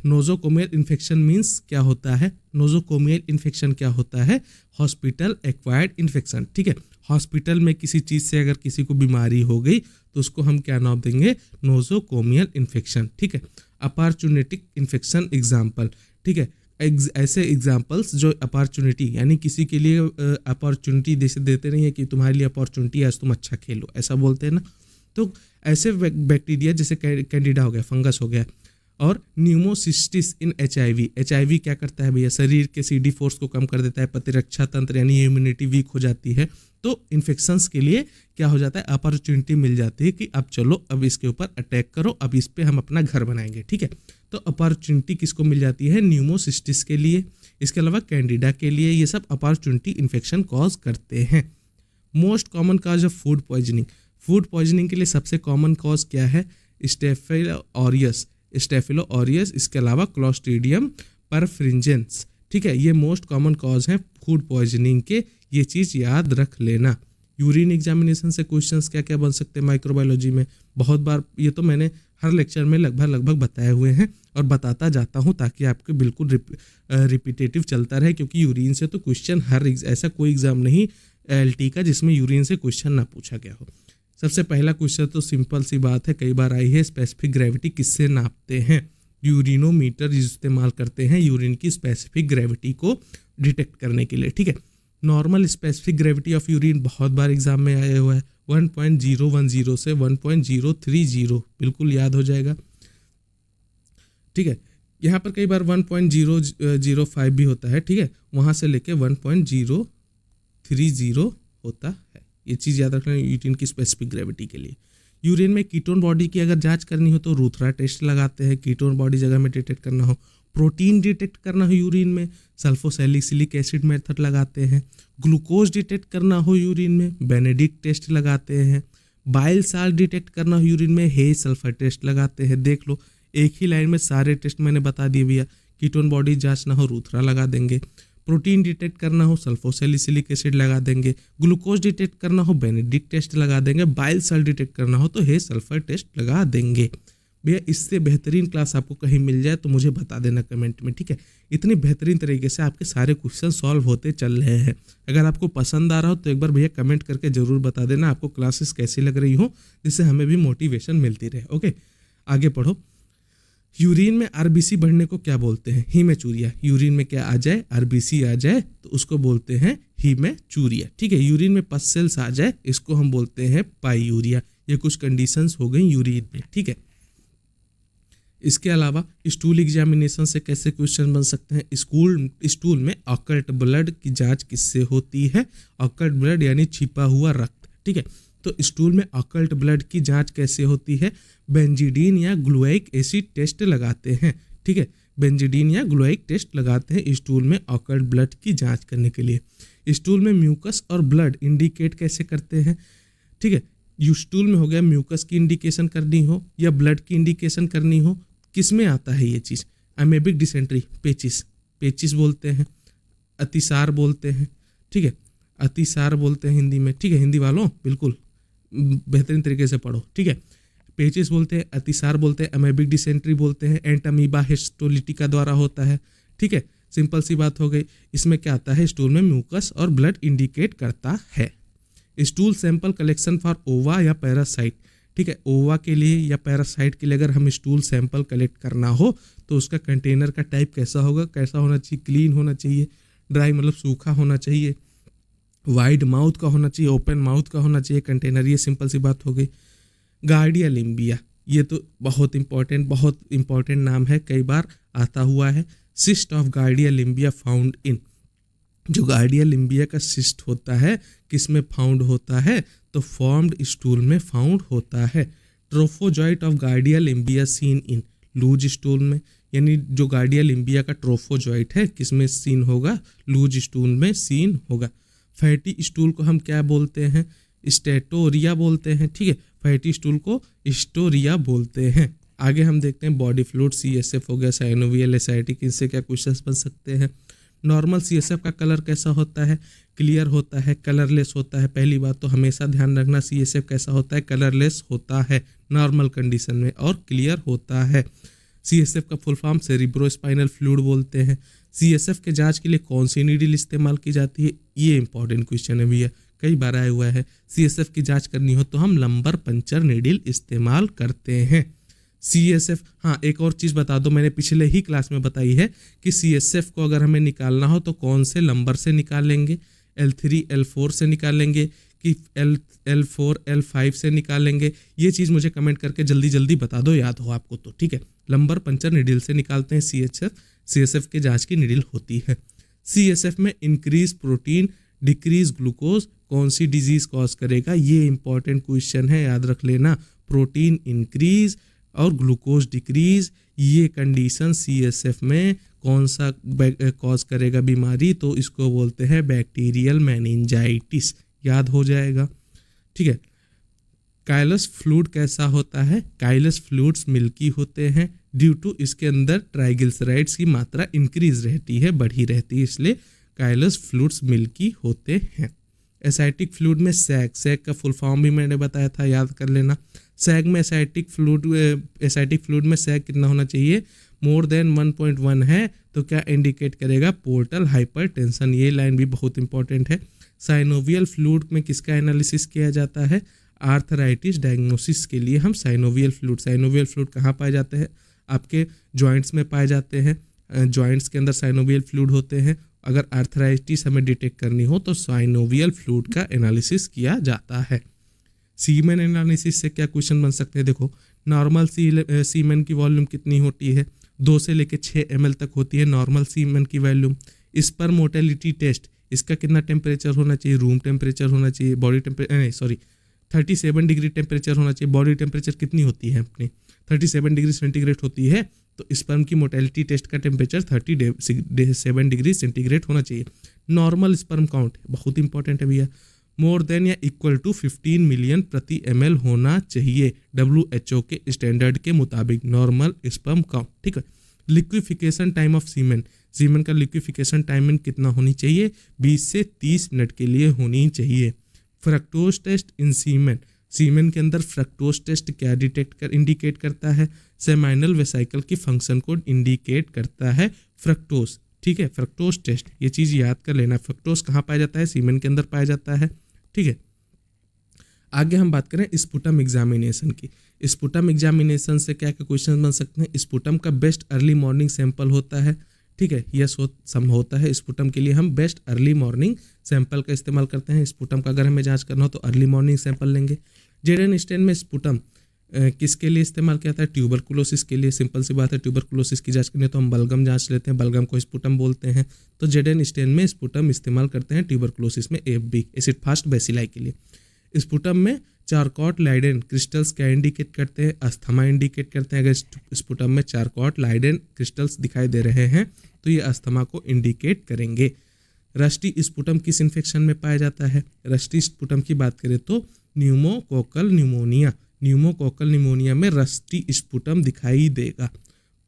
नोजोकोमियल इन्फेक्शन मीन्स क्या होता है, नोजोकोमियल इन्फेक्शन क्या होता है, हॉस्पिटल एक्वायर्ड इन्फेक्शन, ठीक है। हॉस्पिटल में किसी चीज़ से अगर किसी को बीमारी हो गई तो उसको हम क्या नाम देंगे, नोजोकोमियल इन्फेक्शन, ठीक है। अपॉर्चुनिटिक इन्फेक्शन एग्जाम्पल, ठीक है। ऐसे एग्जाम्पल्स जो अपॉर्चुनिटी यानी किसी के लिए अपॉर्चुनिटी जैसे देते नहीं है कि तुम्हारे लिए अपॉर्चुनिटी आज तुम अच्छा खेलो, ऐसा बोलते हैं ना। तो ऐसे बैक्टीरिया जैसे कैंडिडा हो गया, फंगस हो गया, और न्यूमोसिस्टिस इन एचआईवी। एचआईवी क्या करता है भैया, शरीर के CD फोर्स को कम कर देता है, प्रतिरक्षा तंत्र यानी इम्यूनिटी वीक हो जाती है। तो इन्फेक्शंस के लिए क्या हो जाता है, अपॉर्चुनिटी मिल जाती है कि अब चलो अब इसके ऊपर अटैक करो, अब इस पे हम अपना घर बनाएंगे, ठीक है। तो अपॉर्चुनिटी किसको मिल जाती है, न्यूमोसिस्टिस के लिए। इसके अलावा कैंडिडा के लिए, ये सब अपॉर्चुनिटी इन्फेक्शन कॉज करते हैं। Most common cause of food poisoning, food poisoning के लिए सबसे कॉमन कॉज क्या है, स्टेफिलो ऑरियस, इसके अलावा क्लोस्ट्रीडियम परफ्रिंजेंस, ठीक है। ये मोस्ट कॉमन कॉज हैं फूड पॉइजनिंग के, ये चीज़ याद रख लेना। यूरिन एग्जामिनेशन से क्वेश्चंस क्या क्या बन सकते हैं माइक्रोबायोलॉजी में, बहुत बार ये तो मैंने हर लेक्चर में लगभग बताए हुए हैं और बताता जाता हूँ ताकि आपके बिल्कुल रिपीटेटिव चलता रहे, क्योंकि यूरिन से तो क्वेश्चन ऐसा कोई एग्जाम नहीं LT का जिसमें यूरिन से क्वेश्चन ना पूछा गया हो। सबसे पहला क्वेश्चन तो सिंपल सी बात है, कई बार आई है, स्पेसिफिक ग्रेविटी किससे नापते हैं, यूरिनोमीटर इस्तेमाल करते हैं यूरिन की स्पेसिफिक ग्रेविटी को डिटेक्ट करने के लिए, ठीक है। Normal specific gravity of urine बहुत बार एग्जाम में आया हुआ है, 1.010 से 1.030, बिल्कुल याद हो जाएगा, ठीक है। यहाँ पर कई बार 1.005 भी होता है, ठीक है, वहाँ से लेके 1.030 होता है। ये चीज़ याद रखना यूरिन की स्पेसिफिक ग्रेविटी के लिए। यूरिन में कीटोन बॉडी की अगर जांच करनी हो तो रूथरा टेस्ट लगाते हैं, कीटोन बॉडी जगह में डिटेक्ट करना हो, प्रोटीन डिटेक्ट करना हो यूरिन में सल्फोसैलिसिलिक एसिड मेथड लगाते हैं, ग्लूकोज डिटेक्ट करना हो यूरिन में बेनेडिक्ट टेस्ट लगाते हैं, बाइल साल्ट डिटेक्ट करना हो यूरिन में हेज सल्फर टेस्ट लगाते हैं। देख लो एक ही लाइन में सारे टेस्ट मैंने बता दिए भैया। कीटोन बॉडी जांचना हो रूथरा लगा देंगे, प्रोटीन डिटेक्ट करना हो सल्फोसैलिसिलिक एसिड लगा देंगे, ग्लूकोज डिटेक्ट करना हो बेनेडिक्ट टेस्ट लगा देंगे, बाइल साल्ट डिटेक्ट करना हो तो हेज सल्फर टेस्ट लगा देंगे। भैया इससे बेहतरीन क्लास आपको कहीं मिल जाए तो मुझे बता देना कमेंट में, ठीक है। इतनी बेहतरीन तरीके से आपके सारे क्वेश्चन सॉल्व होते चल रहे हैं। अगर आपको पसंद आ रहा हो तो एक बार भैया कमेंट करके ज़रूर बता देना आपको क्लासेस कैसी लग रही हो, जिससे हमें भी मोटिवेशन मिलती रहे। ओके, आगे पढ़ो। यूरिन में RBC बढ़ने को क्या बोलते हैं, हीमेचूरिया। यूरिन में क्या आ जाए, RBC आ जाए तो उसको बोलते हैं हीमेचूरिया, ठीक है। यूरिन में पस सेल्स आ जाए इसको हम बोलते हैं पाईयूरिया। ये कुछ कंडीशंस हो गई यूरिन में, ठीक है। इसके अलावा स्टूल एग्जामिनेशन से कैसे क्वेश्चन बन सकते हैं, स्टूल में ऑकल्ट ब्लड की जांच किससे होती है, ऑकल्ट ब्लड यानी छिपा हुआ रक्त, ठीक है। तो स्टूल में ऑकल्ट ब्लड की जांच कैसे होती है, बेंजीडीन या ग्लूइक एसिड टेस्ट लगाते हैं, ठीक है। बेंजीडीन या ग्लूइक टेस्ट लगाते हैं स्टूल में ऑकल्ट ब्लड की जांच करने के लिए। स्टूल में म्यूकस और ब्लड इंडिकेट कैसे करते हैं, ठीक है। स्टूल में हो गया म्यूकस की इंडिकेशन करनी हो या ब्लड की इंडिकेशन करनी हो, किस में आता है ये चीज़, अमेबिक डिसेंट्री, पेचिस बोलते हैं, अतिसार बोलते हैं, ठीक है। अतिसार बोलते हैं हिंदी में, ठीक है। हिंदी वालों बिल्कुल बेहतरीन तरीके से पढ़ो, ठीक है। पेचिस बोलते हैं, अतिसार बोलते हैं, अमेबिक डिसेंट्री बोलते हैं, एंट अमीबा हिस्टोलिटिका द्वारा होता है। ठीक है, सिंपल सी बात हो गई। इसमें क्या आता है, स्टूल में म्यूकस और ब्लड इंडिकेट करता है। स्टूल सैंपल कलेक्शन फॉर ओवा या पैरासाइट। ठीक है, ओवा के लिए या पैरासाइट के लिए अगर हम स्टूल सैंपल कलेक्ट करना हो तो उसका कंटेनर का टाइप कैसा होगा, कैसा होना चाहिए, क्लीन होना चाहिए, ड्राई मतलब सूखा होना चाहिए, वाइड माउथ का होना चाहिए, ओपन माउथ का होना चाहिए कंटेनर। ये सिंपल सी बात हो गई। गार्डिया लिम्बिया, ये तो बहुत इंपॉर्टेंट नाम है, कई बार आता हुआ है। Cyst of giardia लिम्बिया found in, जो गार्डिया लिम्बिया का सिस्ट होता है किस में फाउंड होता है, तो फॉर्म्ड स्टूल में फाउंड होता है। Trophozoite of giardia lamblia seen in loose stool में, यानी जो गार्डिया लिम्बिया का ट्रोफोजॉइट है किस में सीन होगा, लूज स्टूल में सीन होगा। फैटी स्टूल को हम क्या बोलते हैं, स्टेटोरिया बोलते हैं। ठीक है, फैटी स्टूल को स्टोरिया बोलते हैं। आगे हम देखते हैं बॉडी फ्लूइड, CSF हो गया, साइनोवियल एसाइटिक, इनसे क्या क्वेश्चंस बन सकते हैं। नॉर्मल CSF का कलर कैसा होता है, क्लियर होता है, कलरलेस होता है। पहली बात तो हमेशा ध्यान रखना, CSF कैसा होता है, कलरलेस होता है नॉर्मल कंडीशन में और क्लियर होता है। CSF का फुल फॉर्म सेरिब्रोस्पाइनल फ्लूइड बोलते हैं। CSF के जांच के लिए कौन सी नीडल इस्तेमाल की जाती है, ये इंपॉर्टेंट क्वेश्चन है भैया, कई बार आया हुआ है। CSF की जांच करनी हो तो हम लंबर पंचर नीडल इस्तेमाल करते हैं। CSF, हाँ एक और चीज़ बता दो, मैंने पिछले ही क्लास में बताई है कि CSF को अगर हमें निकालना हो तो कौन से नंबर से निकालेंगे, L3 L4 से निकालेंगे कि L4 L5 से निकालेंगे। ये चीज़ मुझे कमेंट करके जल्दी जल्दी बता दो, याद हो आपको तो। ठीक है, लंबर पंचर निडल से निकालते हैं CSF के जांच की निडल होती है। CSF में इंक्रीज प्रोटीन डिक्रीज ग्लूकोज कौन सी डिजीज कॉज करेगा, ये इंपॉर्टेंट क्वेश्चन है, याद रख लेना। प्रोटीन इंक्रीज और ग्लूकोज डिक्रीज, ये कंडीशन CSF में कौन सा कॉज करेगा बीमारी, तो इसको बोलते हैं बैक्टीरियल मेनिंजाइटिस, याद हो जाएगा। ठीक है, काइलस फ्लूइड कैसा होता है, काइलस फ्लूइड्स मिल्की होते हैं ड्यू टू इसके अंदर ट्राइग्लिसराइड्स की मात्रा इंक्रीज रहती है, बढ़ी रहती है, इसलिए काइलस फ्लूइड्स मिल्की होते हैं। एसाइटिक फ्लूइड में सैग का फुल फॉर्म भी मैंने बताया था, याद कर लेना। सैग में एसाइटिक फ्लूइड में सैग कितना होना चाहिए, मोर देन 1.1 है तो क्या इंडिकेट करेगा, पोर्टल हाइपरटेंशन। ये लाइन भी बहुत इंपॉर्टेंट है। साइनोवियल फ्लूइड में किसका एनालिसिस किया जाता है, आर्थराइटिस डायग्नोसिस के लिए हम साइनोवियल फ्लूइड कहाँ पाए जाते हैं, आपके जॉइंट्स में पाए जाते हैं। जॉइंट्स के अंदर साइनोवियल फ्लूइड होते हैं। अगर आर्थराइटिस हमें डिटेक्ट करनी हो तो साइनोवियल फ्लूइड का एनालिसिस किया जाता है। सीमेन एनालिसिस से क्या क्वेश्चन बन सकते हैं, देखो नॉर्मल सीमेन की वॉल्यूम कितनी होती है, 2 से लेकर 6 ml तक होती है नॉर्मल सीमेन की वॉल्यूम। स्पर्म मोटेलिटी टेस्ट, इसका कितना टेम्परेचर होना चाहिए, रूम टेम्परेचर होना चाहिए, बॉडी टेम्परेचर 37 डिग्री टेम्परेचर होना चाहिए। बॉडी टेम्परेचर कितनी होती है अपनी, 37 डिग्री सेंटीग्रेड होती है, तो स्पर्म की मोटेलिटी टेस्ट का टेम्परेचर 37 डिग्री सेंटीग्रेड होना चाहिए। नॉर्मल स्पर्म काउंट बहुत इंपॉर्टेंट है भैया, मोर देन या इक्वल टू 15 मिलियन प्रति ml होना चाहिए WHO के स्टैंडर्ड के मुताबिक, नॉर्मल स्पर्म काउंट। ठीक है, लिक्विफिकेशन टाइम ऑफ सीमेन का लिक्विफिकेशन टाइमिंग कितना होनी चाहिए, 20 से 30 मिनट के लिए होनी चाहिए। फ्रक्टोज टेस्ट इन सीमेन के अंदर फ्रक्टोज टेस्ट क्या इंडिकेट करता है, सेमाइनल वेसाइकल की फंक्शन को इंडिकेट करता है फ्रक्टोज। ठीक है, फ्रक्टोज टेस्ट, ये चीज़ याद कर लेना। फ्रक्टोज कहाँ पाया जाता है, सीमेन के अंदर पाया जाता है। ठीक है, आगे हम बात करें स्पुटम एग्जामिनेशन की। स्पुटम एग्जामिनेशन से क्या क्या क्वेश्चन बन सकते हैं, स्पुटम का बेस्ट अर्ली मॉर्निंग सैंपल होता है। ठीक है, यस होता है। स्पुटम के लिए हम बेस्ट अर्ली मॉर्निंग सैंपल का इस्तेमाल करते हैं। स्पुटम का अगर हमें जांच करना हो तो अर्ली मॉर्निंग सैंपल लेंगे। जेडन स्टेन में स्पुटम किसके लिए इस्तेमाल किया जाता है, ट्यूबरकुलोसिस के लिए। सिंपल सी बात है, ट्यूबरकुलोसिस की जांच करनी है तो हम बलगम जांच लेते हैं, बलगम को स्पुटम बोलते हैं। तो जेडन स्टेन में स्पुटम इस्तेमाल करते हैं ट्यूबरकुलोसिस में, AFB एसिड फास्ट बेसिलाई के लिए। स्पुटम में चारकॉट लाइडेन क्रिस्टल्स क्या इंडिकेट करते हैं, अस्थमा इंडिकेट करते हैं। अगर स्पुटम में चारकॉट लाइडेन क्रिस्टल्स दिखाई दे रहे हैं तो ये अस्थमा को इंडिकेट करेंगे। रस्टी स्पुटम किस इन्फेक्शन में पाया जाता है, रस्टी स्पुटम की बात करें तो न्यूमोकोकल निमोनिया में रस्टी स्पुटम दिखाई देगा।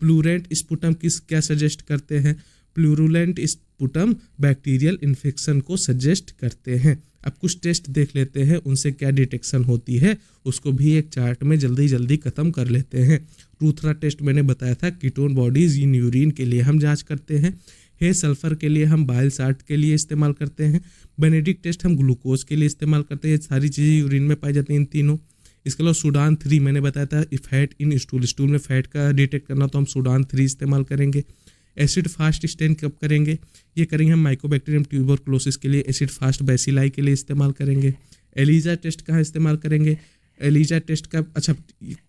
प्लूरेंट स्पुटम क्या सजेस्ट करते हैं, प्लूरुलेंट पुटम बैक्टीरियल इन्फेक्शन को सजेस्ट करते हैं। अब कुछ टेस्ट देख लेते हैं, उनसे क्या डिटेक्शन होती है उसको भी एक चार्ट में जल्दी जल्दी खत्म कर लेते हैं। रूथरा टेस्ट मैंने बताया था, कीटोन बॉडीज इन यूरिन के लिए हम जांच करते हैं। हे सल्फर के लिए हम बाइल साल्ट के लिए इस्तेमाल करते हैं। बेनेडिक्ट टेस्ट हम ग्लूकोज के लिए इस्तेमाल करते हैं। ये सारी चीज़ें यूरिन में पाई जाती हैं इन तीनों। इसके अलावा सूडान 3 मैंने बताया था, फैट इन स्टूल, स्टूल में फैट का डिटेक्ट करना तो हम सूडान 3 इस्तेमाल करेंगे। एसिड फास्ट स्टेन कब करेंगे? ये करेंगे हम माइकोबैक्टीरियम ट्यूबरकुलोसिस के लिए, एसिड फास्ट बैसिलाई के लिए इस्तेमाल करेंगे। एलिजा टेस्ट कहाँ इस्तेमाल करेंगे? एलिजा टेस्ट का अच्छा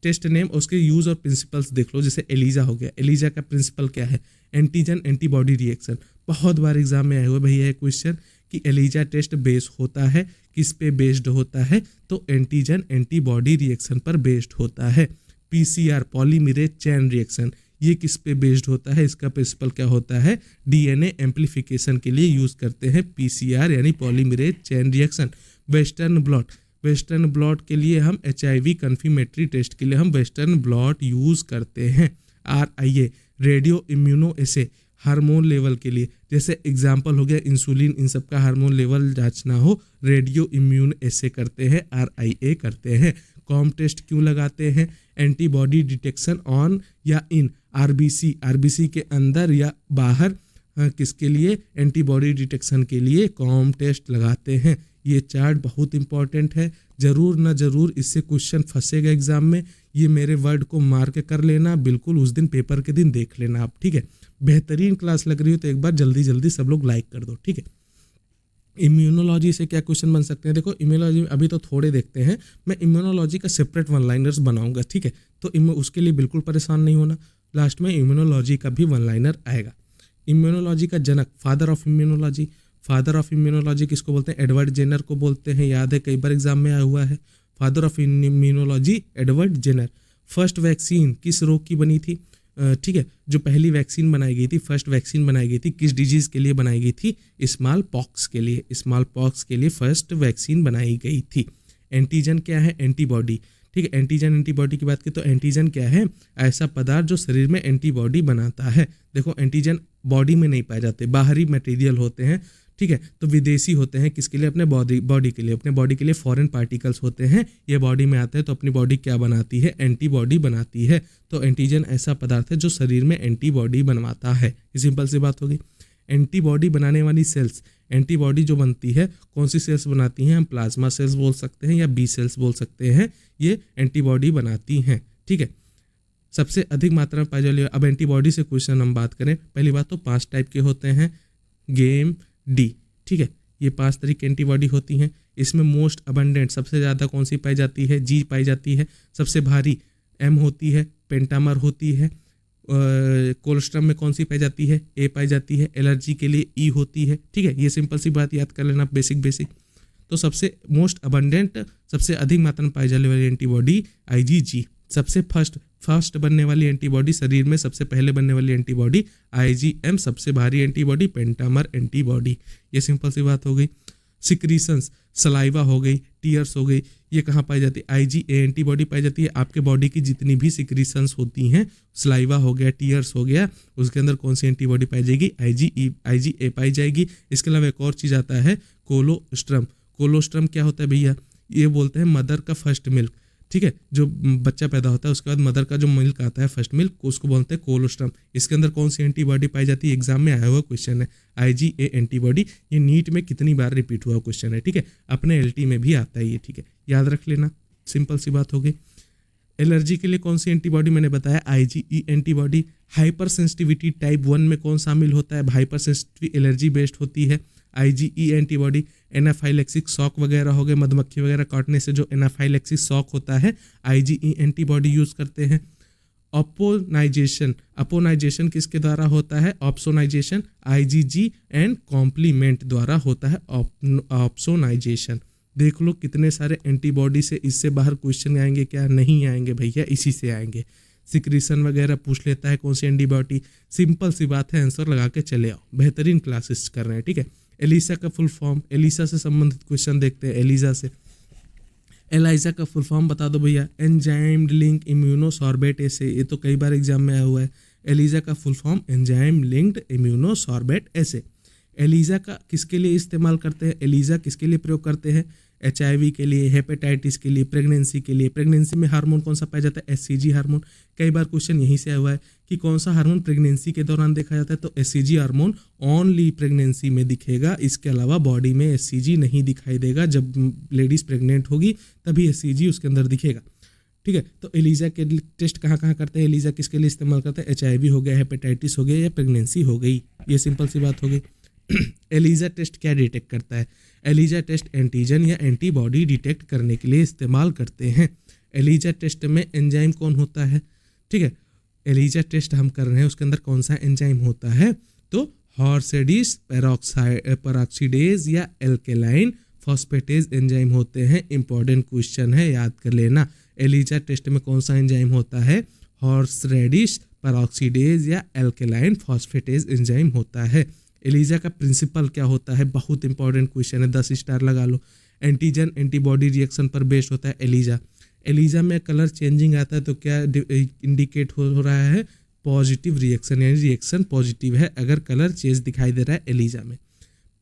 टेस्ट नेम उसके यूज़ और प्रिंसिपल्स देख लो। जैसे एलिजा हो गया, एलिजा का प्रिंसिपल क्या है? Antigen antibody reaction. बहुत बार एग्जाम में आया हुआ भैया ये क्वेश्चन कि एलिजा टेस्ट बेस्ड होता है किस पे बेस्ड होता है? तो एंटीजन एंटीबॉडी रिएक्शन पर बेस्ड होता है। पीसीआर पॉलीमरेज चेन रिएक्शन, ये किस पे बेस्ड होता है? इसका प्रिंसिपल क्या होता है? डीएनए एम्प्लीफिकेशन के लिए यूज़ करते हैं पीसीआर यानी polymerase chain reaction. Western blot, western blot के लिए हम HIV कन्फर्मेटरी टेस्ट के लिए हम वेस्टर्न ब्लॉट यूज़ करते हैं। RIA रेडियो इम्यूनो एसे हार्मोन लेवल के लिए, जैसे एग्जाम्पल हो गया इंसुलिन, इन सब का हार्मोन लेवल जांचना हो रेडियो इम्यून एसे करते हैं, RIA करते हैं। कॉम टेस्ट क्यों लगाते हैं? एंटीबॉडी डिटेक्शन ऑन या इन RBC के अंदर या बाहर, किसके लिए? एंटीबॉडी डिटेक्शन के लिए कॉम टेस्ट लगाते हैं। ये चार्ट बहुत इंपॉर्टेंट है, ज़रूर ना ज़रूर इससे क्वेश्चन फंसेगा एग्जाम में। ये मेरे वर्ड को मार्क कर लेना, बिल्कुल उस दिन पेपर के दिन देख लेना आप, ठीक है। बेहतरीन क्लास लग रही हो तो एक बार जल्दी जल्दी सब लोग लाइक कर दो, ठीक है। इम्यूनोलॉजी से क्या क्वेश्चन बन सकते हैं? देखो इम्यूनोलॉजी में अभी तो थोड़े देखते हैं, मैं इम्यूनोलॉजी का सेपरेट वन लाइनर्स बनाऊंगा, ठीक है। तो उसके लिए बिल्कुल परेशान नहीं होना, लास्ट में इम्यूनोलॉजी का भी वन लाइनर आएगा। इम्यूनोलॉजी का जनक, father of immunology, father of immunology किसको बोलते हैं? एडवर्ड जेनर को बोलते हैं, याद है कई बार एग्जाम में आया हुआ है। Father of immunology Edward Jenner. First vaccine किस रोग की बनी थी? ठीक है, जो पहली वैक्सीन बनाई गई थी, फर्स्ट वैक्सीन बनाई गई थी किस डिजीज़ के लिए बनाई गई थी? स्मॉल पॉक्स के लिए, स्मॉल पॉक्स के लिए फर्स्ट वैक्सीन बनाई गई थी। एंटीजन क्या है? एंटीबॉडी, ठीक है। एंटीजन एंटीबॉडी की बात की तो एंटीजन क्या है? ऐसा पदार्थ जो शरीर में एंटीबॉडी बनाता है। देखो एंटीजन बॉडी में नहीं पाए जाते, बाहरी मटेरियल होते हैं, ठीक है। तो विदेशी होते हैं किसके लिए? अपने बॉडी के लिए, अपने बॉडी के लिए फॉरेन पार्टिकल्स होते हैं, ये बॉडी में आते हैं तो अपनी बॉडी क्या बनाती है? एंटीबॉडी बनाती है। तो एंटीजन ऐसा पदार्थ है जो शरीर में एंटीबॉडी बनवाता है। ये सिंपल सी बात होगी। एंटीबॉडी बनाने वाली सेल्स, एंटीबॉडी जो बनती है कौन सी सेल्स बनाती हैं? हम प्लाज्मा सेल्स बोल सकते हैं या बी सेल्स बोल सकते हैं, ये एंटीबॉडी बनाती हैं, ठीक है। सबसे अधिक मात्रा में पाई जाने वाली, अब एंटीबॉडी से क्वेश्चन हम बात करें, पहली बात तो 5 टाइप के होते हैं, गेम डी, ठीक है। ये 5 तरह की एंटीबॉडी होती हैं। इसमें मोस्ट अबंडेंट सबसे ज़्यादा कौन सी पाई जाती है? जी पाई जाती है। सबसे भारी एम होती है, पेंटामर होती है। कोलेस्ट्रम में कौन सी पाई जाती है? ए पाई जाती है। एलर्जी के लिए ई होती है, ठीक है। ये सिंपल सी बात याद कर लेना, बेसिक। तो सबसे मोस्ट अबंडेंट, सबसे अधिक मात्रा में पाई जाने वाली एंटीबॉडी IgG। सबसे फर्स्ट बनने वाली एंटीबॉडी, शरीर में सबसे पहले बनने वाली एंटीबॉडी IgM। सबसे भारी एंटीबॉडी पेंटामर एंटीबॉडी। ये सिंपल सी बात हो गई। सिक्रीशंस, सलाइवा हो गई, टीयर्स हो गई, ये कहाँ पाई जाती है? IgA एंटीबॉडी पाई जाती है। आपके बॉडी की जितनी भी सिक्रीशंस होती हैं, सलाइवा हो गया, टीयर्स हो गया, उसके अंदर कौन सी एंटीबॉडी पाई जाएगी? IgA पाई जाएगी। इसके अलावा एक और चीज़ आता है कोलोस्ट्रम। कोलोस्ट्रम क्या होता है भैया? ये बोलते हैं मदर का फर्स्ट मिल्क, ठीक है। जो बच्चा पैदा होता है उसके बाद मदर का जो मिल्क आता है फर्स्ट मिल्क, उसको बोलते हैं कोलोस्ट्रम। इसके अंदर कौन सी एंटीबॉडी पाई जाती है? एग्जाम में आया हुआ क्वेश्चन है, IgA एंटीबॉडी। ये नीट में कितनी बार रिपीट हुआ क्वेश्चन है, ठीक है। अपने LT में भी आता है ये, ठीक है, याद रख लेना, सिंपल सी बात हो गई। एलर्जी के लिए कौन सी एंटीबॉडी मैंने बताया? IgE antibody. Hyper sensitivity type 1 में कौन शामिल होता है? हाइपर सेंसिटिव एलर्जी बेस्ड होती है, IgE एंटीबॉडी। एनाफाइलेक्सिक शॉक वगैरह हो गए, मधुमक्खी वगैरह काटने से जो एनाफाइलेक्सिक शॉक होता है, IgE एंटीबॉडी यूज़ करते हैं। अपोनाइजेशन, अपोनाइजेशन किसके द्वारा होता है? ऑप्सोनाइजेशन, IgG एंड कॉम्प्लीमेंट द्वारा होता है ऑप्सोनाइजेशन। देख लो कितने सारे एंटीबॉडी से इससे बाहर क्वेश्चन आएंगे क्या? नहीं आएंगे भैया, इसी से आएंगे। सिक्रीशन वगैरह पूछ लेता है कौन सी एंटीबॉडी, सिंपल सी बात है, आंसर लगा के चले आओ। बेहतरीन क्लासेस कर रहे हैं, ठीक है। एलिसा का फुल फॉर्म, एलिसा से संबंधित क्वेश्चन देखते हैं। एलिजा से, एलाइजा का फुल फॉर्म बता दो भैया। एंजाइम लिंक इम्यूनोसॉर्बेट एसे, ये तो कई बार एग्जाम में आया हुआ है। एलिजा का फुल फॉर्म एंजाइम लिंक्ड इम्यूनोसॉर्बेट एसे। एलिजा का किसके लिए इस्तेमाल करते हैं, एलिजा किसके लिए प्रयोग करते हैं, HIV के लिए, हेपेटाइटिस के लिए, प्रेगनेंसी के लिए। प्रेगनेंसी में हार्मोन कौन सा पाया जाता है, HCG हार्मोन। कई बार क्वेश्चन यहीं से आया हुआ है कि कौन सा हार्मोन प्रेगनेंसी के दौरान देखा जाता है, तो HCG हार्मोन ओनली प्रेगनेंसी में दिखेगा, इसके अलावा बॉडी में HCG नहीं दिखाई देगा। जब लेडीज प्रेग्नेंट होगी तभी HCG उसके अंदर दिखेगा, ठीक है। तो एलिजा के टेस्ट कहाँ कहाँ करते हैं, एलिजा किसके लिए इस्तेमाल करते हैं, HIV हो गया, हेपेटाइटिस हो गया या प्रेगनेंसी हो गई, ये सिंपल सी बात हो गई। एलिजा टेस्ट क्या डिटेक्ट करता है, एलिजा टेस्ट एंटीजन या एंटीबॉडी डिटेक्ट करने के लिए इस्तेमाल करते हैं। एलिजा टेस्ट में एंजाइम कौन होता है, ठीक है, एलिजा टेस्ट हम कर रहे हैं उसके अंदर कौन सा एंजाइम होता है, तो हॉर्सेडिस पेरोक्सीडेज या एल्केलाइन फॉस्फेटेज एंजाइम होते हैं। इंपॉर्टेंट क्वेश्चन है, याद कर लेना। एलिजा टेस्ट में कौन सा एंजाइम होता है, हॉर्सेडिस पेरोक्सीडेज या एल्केलाइन फॉस्फेटेज एंजाइम होता है। एलिजा का प्रिंसिपल क्या होता है, बहुत इंपॉर्टेंट क्वेश्चन है, 10 स्टार लगा लो। एंटीजन एंटीबॉडी रिएक्शन पर बेस्ड होता है एलिजा। एलिजा में कलर चेंजिंग आता है तो क्या इंडिकेट हो रहा है, पॉजिटिव रिएक्शन, यानी रिएक्शन पॉजिटिव है अगर कलर चेंज दिखाई दे रहा है एलिजा में।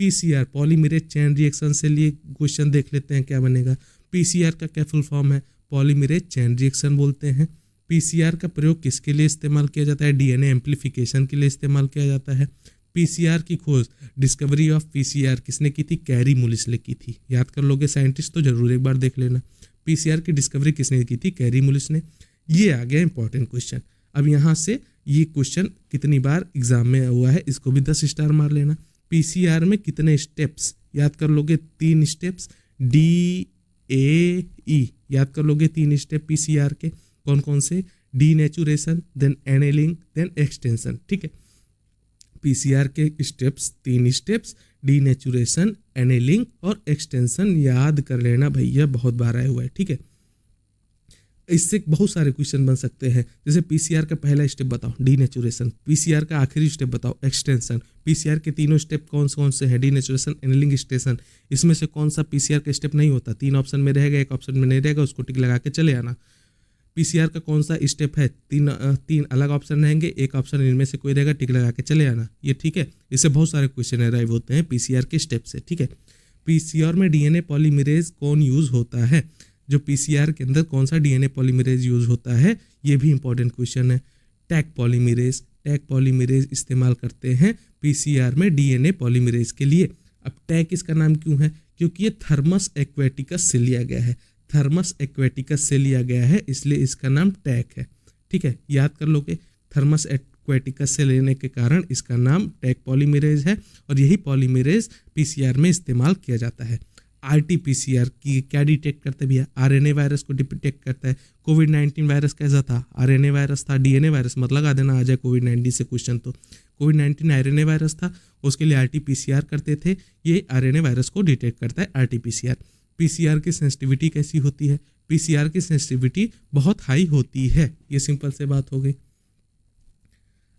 PCR पॉलीमरेज चेन रिएक्शन से लिए क्वेश्चन देख लेते हैं क्या बनेगा। PCR का क्या फुल फॉर्म है, पॉलीमरेज चेन रिएक्शन बोलते हैं। PCR का प्रयोग किसके लिए इस्तेमाल किया जाता है, DNA एम्प्लीफिकेशन के लिए इस्तेमाल किया जाता है। PCR की खोज, डिस्कवरी ऑफ PCR किसने की थी, कैरी मुलिस ने की थी। याद कर लोगे साइंटिस्ट तो जरूर एक बार देख लेना। PCR की डिस्कवरी किसने की थी, कैरी मुलिस ने। ये आ गया इंपॉर्टेंट क्वेश्चन। अब यहाँ से ये क्वेश्चन कितनी बार एग्जाम में हुआ है, इसको भी 10 स्टार मार लेना। PCR में कितने स्टेप्स, याद कर लोगे 3 स्टेप्स, DAE याद कर लोगे 3 स्टेप PCR के, कौन कौन से, denaturation, then annealing, then extension, ठीक है। PCR के स्टेप्स 3 स्टेप्स, डीनेचुरेशन, एनेलिंग और एक्सटेंशन, याद कर लेना भैया, बहुत बार आया हुआ है, ठीक है। इससे बहुत सारे क्वेश्चन बन सकते हैं, जैसे PCR का पहला स्टेप बताओ, डीनेचुरेशन, PCR का आखिरी स्टेप बताओ, एक्सटेंशन। PCR के तीनों स्टेप कौन से हैं, डीनेचुरेशन, एनेलिंग, एक्सटेंशन, इसमें से कौन सा PCR का स्टेप नहीं होता, 3 ऑप्शन में रहेगा, 1 ऑप्शन में नहीं रहेगा, उसको टिक लगा के चले आना। PCR का कौन सा स्टेप है, तीन अलग ऑप्शन रहेंगे, 1 ऑप्शन इनमें से कोई रहेगा, टिक लगा के चले आना, ये ठीक है। इससे बहुत सारे क्वेश्चन अराइव होते हैं PCR के स्टेप से, ठीक है। PCR में DNA पॉलीमरेज कौन यूज होता है, जो PCR के अंदर कौन सा DNA पॉलीमरेज यूज होता है, ये भी इंपॉर्टेंट क्वेश्चन है। टैग पॉलीमरेज इस्तेमाल करते हैं PCR में DNA पॉलीमरेज के लिए। अब टैग इसका नाम क्यों है, क्योंकि ये थर्मस एक्वेटिकस से लिया गया है, थर्मस एक्वेटिकस से लिया गया है, इसलिए इसका नाम टैग है, ठीक है। याद कर लोगे, थर्मस एक्वेटिकस से लेने के कारण इसका नाम टैग पॉलीमरेज है, और यही पॉलीमरेज PCR में इस्तेमाल किया जाता है। RT-PCR की क्या डिटेक्ट करता है भैया, RNA वायरस को डिटेक्ट करता है। कोविड-19 वायरस कैसा था, RNA वायरस था, DNA वायरस मत लगा देना, आ जाए कोविड-19 से क्वेश्चन तो। कोविड-19 RNA वायरस था, उसके लिए RT-PCR करते थे, ये RNA वायरस को डिटेक्ट करता है RT-PCR। PCR की सेंसिटिविटी कैसी होती है, PCR की सेंसिटिविटी बहुत हाई होती है, ये सिंपल से बात हो गई।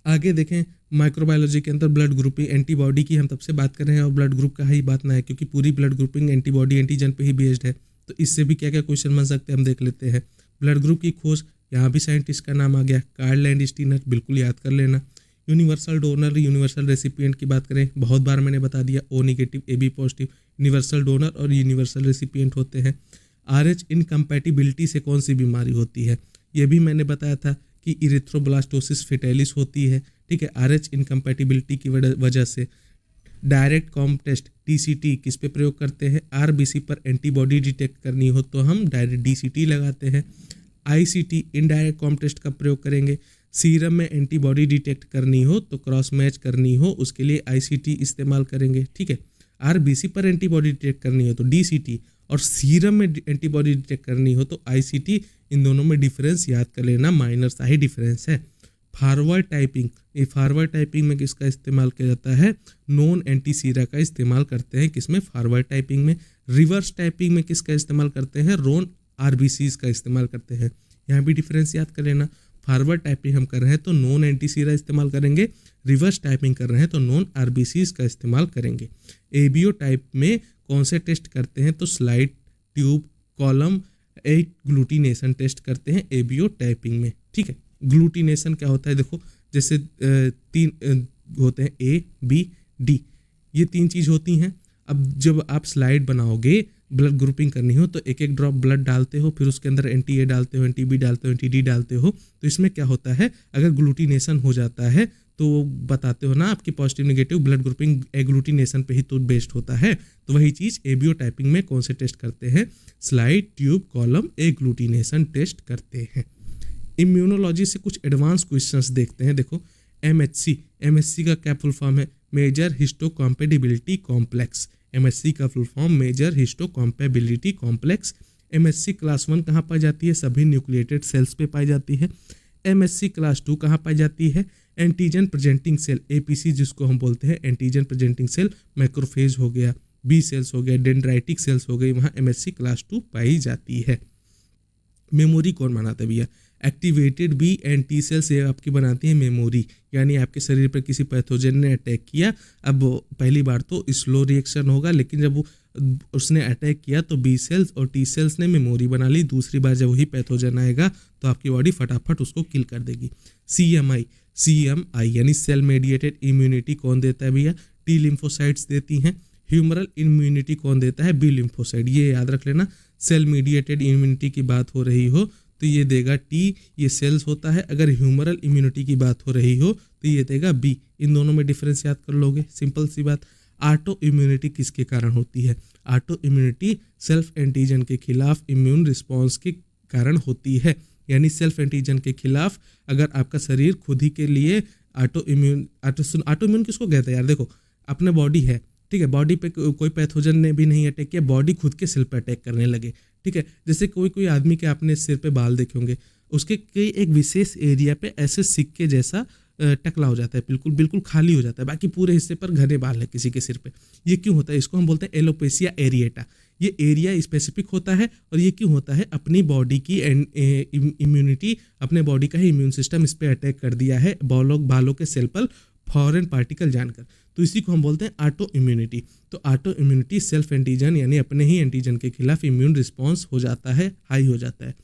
आगे देखें, माइक्रोबायोलॉजी के अंदर ब्लड ग्रुपिंग, एंटीबॉडी की हम तब से बात कर रहे हैं, और ब्लड ग्रुप का ही बात ना है, क्योंकि पूरी ब्लड ग्रुपिंग एंटीबॉडी एंटीजन पे ही बेस्ड है, तो इससे भी क्या क्या क्वेश्चन बन सकते हैं हम देख लेते हैं। ब्लड ग्रुप की खोज, यहाँ भी साइंटिस्ट का नाम आ गया, कार्ल लैंडस्टीनर, बिल्कुल याद कर लेना। यूनिवर्सल डोनर, यूनिवर्सल रेसिपिएंट की बात करें, बहुत बार मैंने बता दिया, O negative, AB positive, universal donor और यूनिवर्सल रेसिपिएंट होते हैं। RH इनकम्पैटिबिलिटी से कौन सी बीमारी होती है, ये भी मैंने बताया था कि इरिथ्रोब्लास्टोसिस फेटाइलिस होती है, ठीक है, RH इनकम्पैटिबिलिटी की वजह से। डायरेक्ट कॉम टेस्ट DCT किस पे प्रयोग करते हैं, RBC पर एंटीबॉडी डिटेक्ट करनी हो तो हम डायरेक्ट DCT लगाते हैं। ICT इनडायरेक्ट कॉम टेस्ट का प्रयोग करेंगे, सीरम में एंटीबॉडी डिटेक्ट करनी हो तो क्रॉस मैच करनी हो उसके लिए ICT इस्तेमाल करेंगे, ठीक है। RBC पर एंटीबॉडी डिटेक्ट करनी हो तो DCT, और सीरम में एंटीबॉडी डिटेक्ट करनी हो तो ICT। इन दोनों में डिफरेंस याद कर लेना, माइनर सा ही डिफरेंस है। फॉरवर्ड टाइपिंग, ये फॉरवर्ड टाइपिंग में किसका इस्तेमाल किया जाता है, नॉन एंटीसीरा का इस्तेमाल करते हैं, किसमें, फॉरवर्ड टाइपिंग में। रिवर्स टाइपिंग में किसका इस्तेमाल करते हैं, रोन RBCs का इस्तेमाल करते हैं। यहाँ भी डिफरेंस याद कर लेना, फॉरवर्ड टाइपिंग हम कर रहे हैं तो नॉन एंटीसीरा इस्तेमाल करेंगे, रिवर्स टाइपिंग कर रहे हैं तो नॉन RBCs का इस्तेमाल करेंगे। ABO टाइप में कौन से टेस्ट करते हैं, तो स्लाइड, ट्यूब, कॉलम, एक ग्लूटिनेशन टेस्ट करते हैं ABO टाइपिंग में, ठीक है। ग्लूटिनेशन क्या होता है, देखो जैसे 3 होते हैं A, B, D। ये 3 चीज़ होती हैं। अब जब आप स्लाइड बनाओगे, ब्लड ग्रुपिंग करनी हो तो एक एक ड्रॉप ब्लड डालते हो, फिर उसके अंदर एंटी ए डालते हो, एंटी बी डालते हो, एंटी डी डालते हो। तो इसमें क्या होता है, अगर ग्लूटिनेशन हो जाता है तो बताते हो ना आपकी positive negative blood grouping agglutination पे ही तो बेस्ड होता है। तो वही चीज़ एबीओ टाइपिंग में कौन से टेस्ट करते हैं, slide, tube, column, agglutination test करते हैं। इम्यूनोलॉजी से कुछ एडवांस क्वेश्चंस देखते हैं। देखो एमएचसी का क्या फुल फॉर्म है, मेजर हिस्टोकॉम्पेटिबिलिटी कॉम्प्लेक्स। एमएचसी का full form major histocompatibility complex. MHC class 1 कहाँ पाई जाती है, सभी न्यूक्लिएटेड सेल्स पे पाई जाती है। एमएचसी क्लास 2 कहाँ पाई जाती है, एंटीजन प्रेजेंटिंग सेल, एपीसी जिसको हम बोलते हैं एंटीजन प्रेजेंटिंग सेल, मैक्रोफेज हो गया, बी सेल्स हो गया, डेंड्राइटिक सेल्स हो गई, वहाँ एमएचसी क्लास 2 पाई जाती है। मेमोरी कौन बनाता है भैया, activated B and T cells ये आपकी बनाती है मेमोरी। यानी आपके शरीर पर किसी पैथोजन ने अटैक किया, अब पहली बार तो स्लो रिएक्शन होगा, लेकिन जब उसने अटैक किया तो बी सेल्स और टी सेल्स ने मेमोरी बना ली। दूसरी बार जब वही पैथोजन आएगा तो आपकी बॉडी फटाफट उसको किल कर देगी। सीएमआई यानी सेल मेडिएटेड इम्यूनिटी कौन देता है भैया, टी लिम्फोसाइट्स देती हैं। ह्यूमरल इम्यूनिटी कौन देता है, बी लिम्फोसाइट। ये याद रख लेना, सेल मीडिएटेड इम्यूनिटी की बात हो रही हो तो ये देगा टी, ये सेल्स होता है। अगर ह्यूमरल इम्यूनिटी की बात हो रही हो तो ये देगा बी। इन दोनों में डिफरेंस याद कर लोगे, सिंपल सी बात। ऑटो इम्यूनिटी किसके कारण होती है, ऑटो इम्यूनिटी सेल्फ एंटीजन के खिलाफ इम्यून रिस्पॉन्स के कारण होती है। यानी सेल्फ एंटीजन के खिलाफ अगर आपका शरीर खुद ही के लिए ऑटो इम्यून किसको कहते हैं यार, देखो अपने बॉडी है, ठीक है, बॉडी पे कोई पैथोजन ने भी नहीं अटैक किया, बॉडी खुद के सेल पे अटैक करने लगे, ठीक है। जैसे कोई आदमी के आपने सिर पे बाल देखे होंगे, उसके कई एक विशेष एरिया पे ऐसे सिक्के जैसा टकला हो जाता है, बिल्कुल बिल्कुल खाली हो जाता है, बाकी पूरे हिस्से पर घने बाल है किसी के सिर पे। ये क्यों होता है, इसको हम बोलते हैं एलोपेसिया एरिएटा। ये एरिया स्पेसिफिक होता है और ये क्यों होता है, अपनी बॉडी की इम्यूनिटी, अपने बॉडी का ही इम्यून सिस्टम इस पर अटैक कर दिया है बालों के सेल पर फॉरेन पार्टिकल जानकर, तो इसी को हम बोलते हैं ऑटो इम्यूनिटी। तो ऑटो इम्यूनिटी सेल्फ एंटीजन यानी अपने ही एंटीजन के खिलाफ इम्यून रिस्पॉन्स हो जाता है, हाई हो जाता है।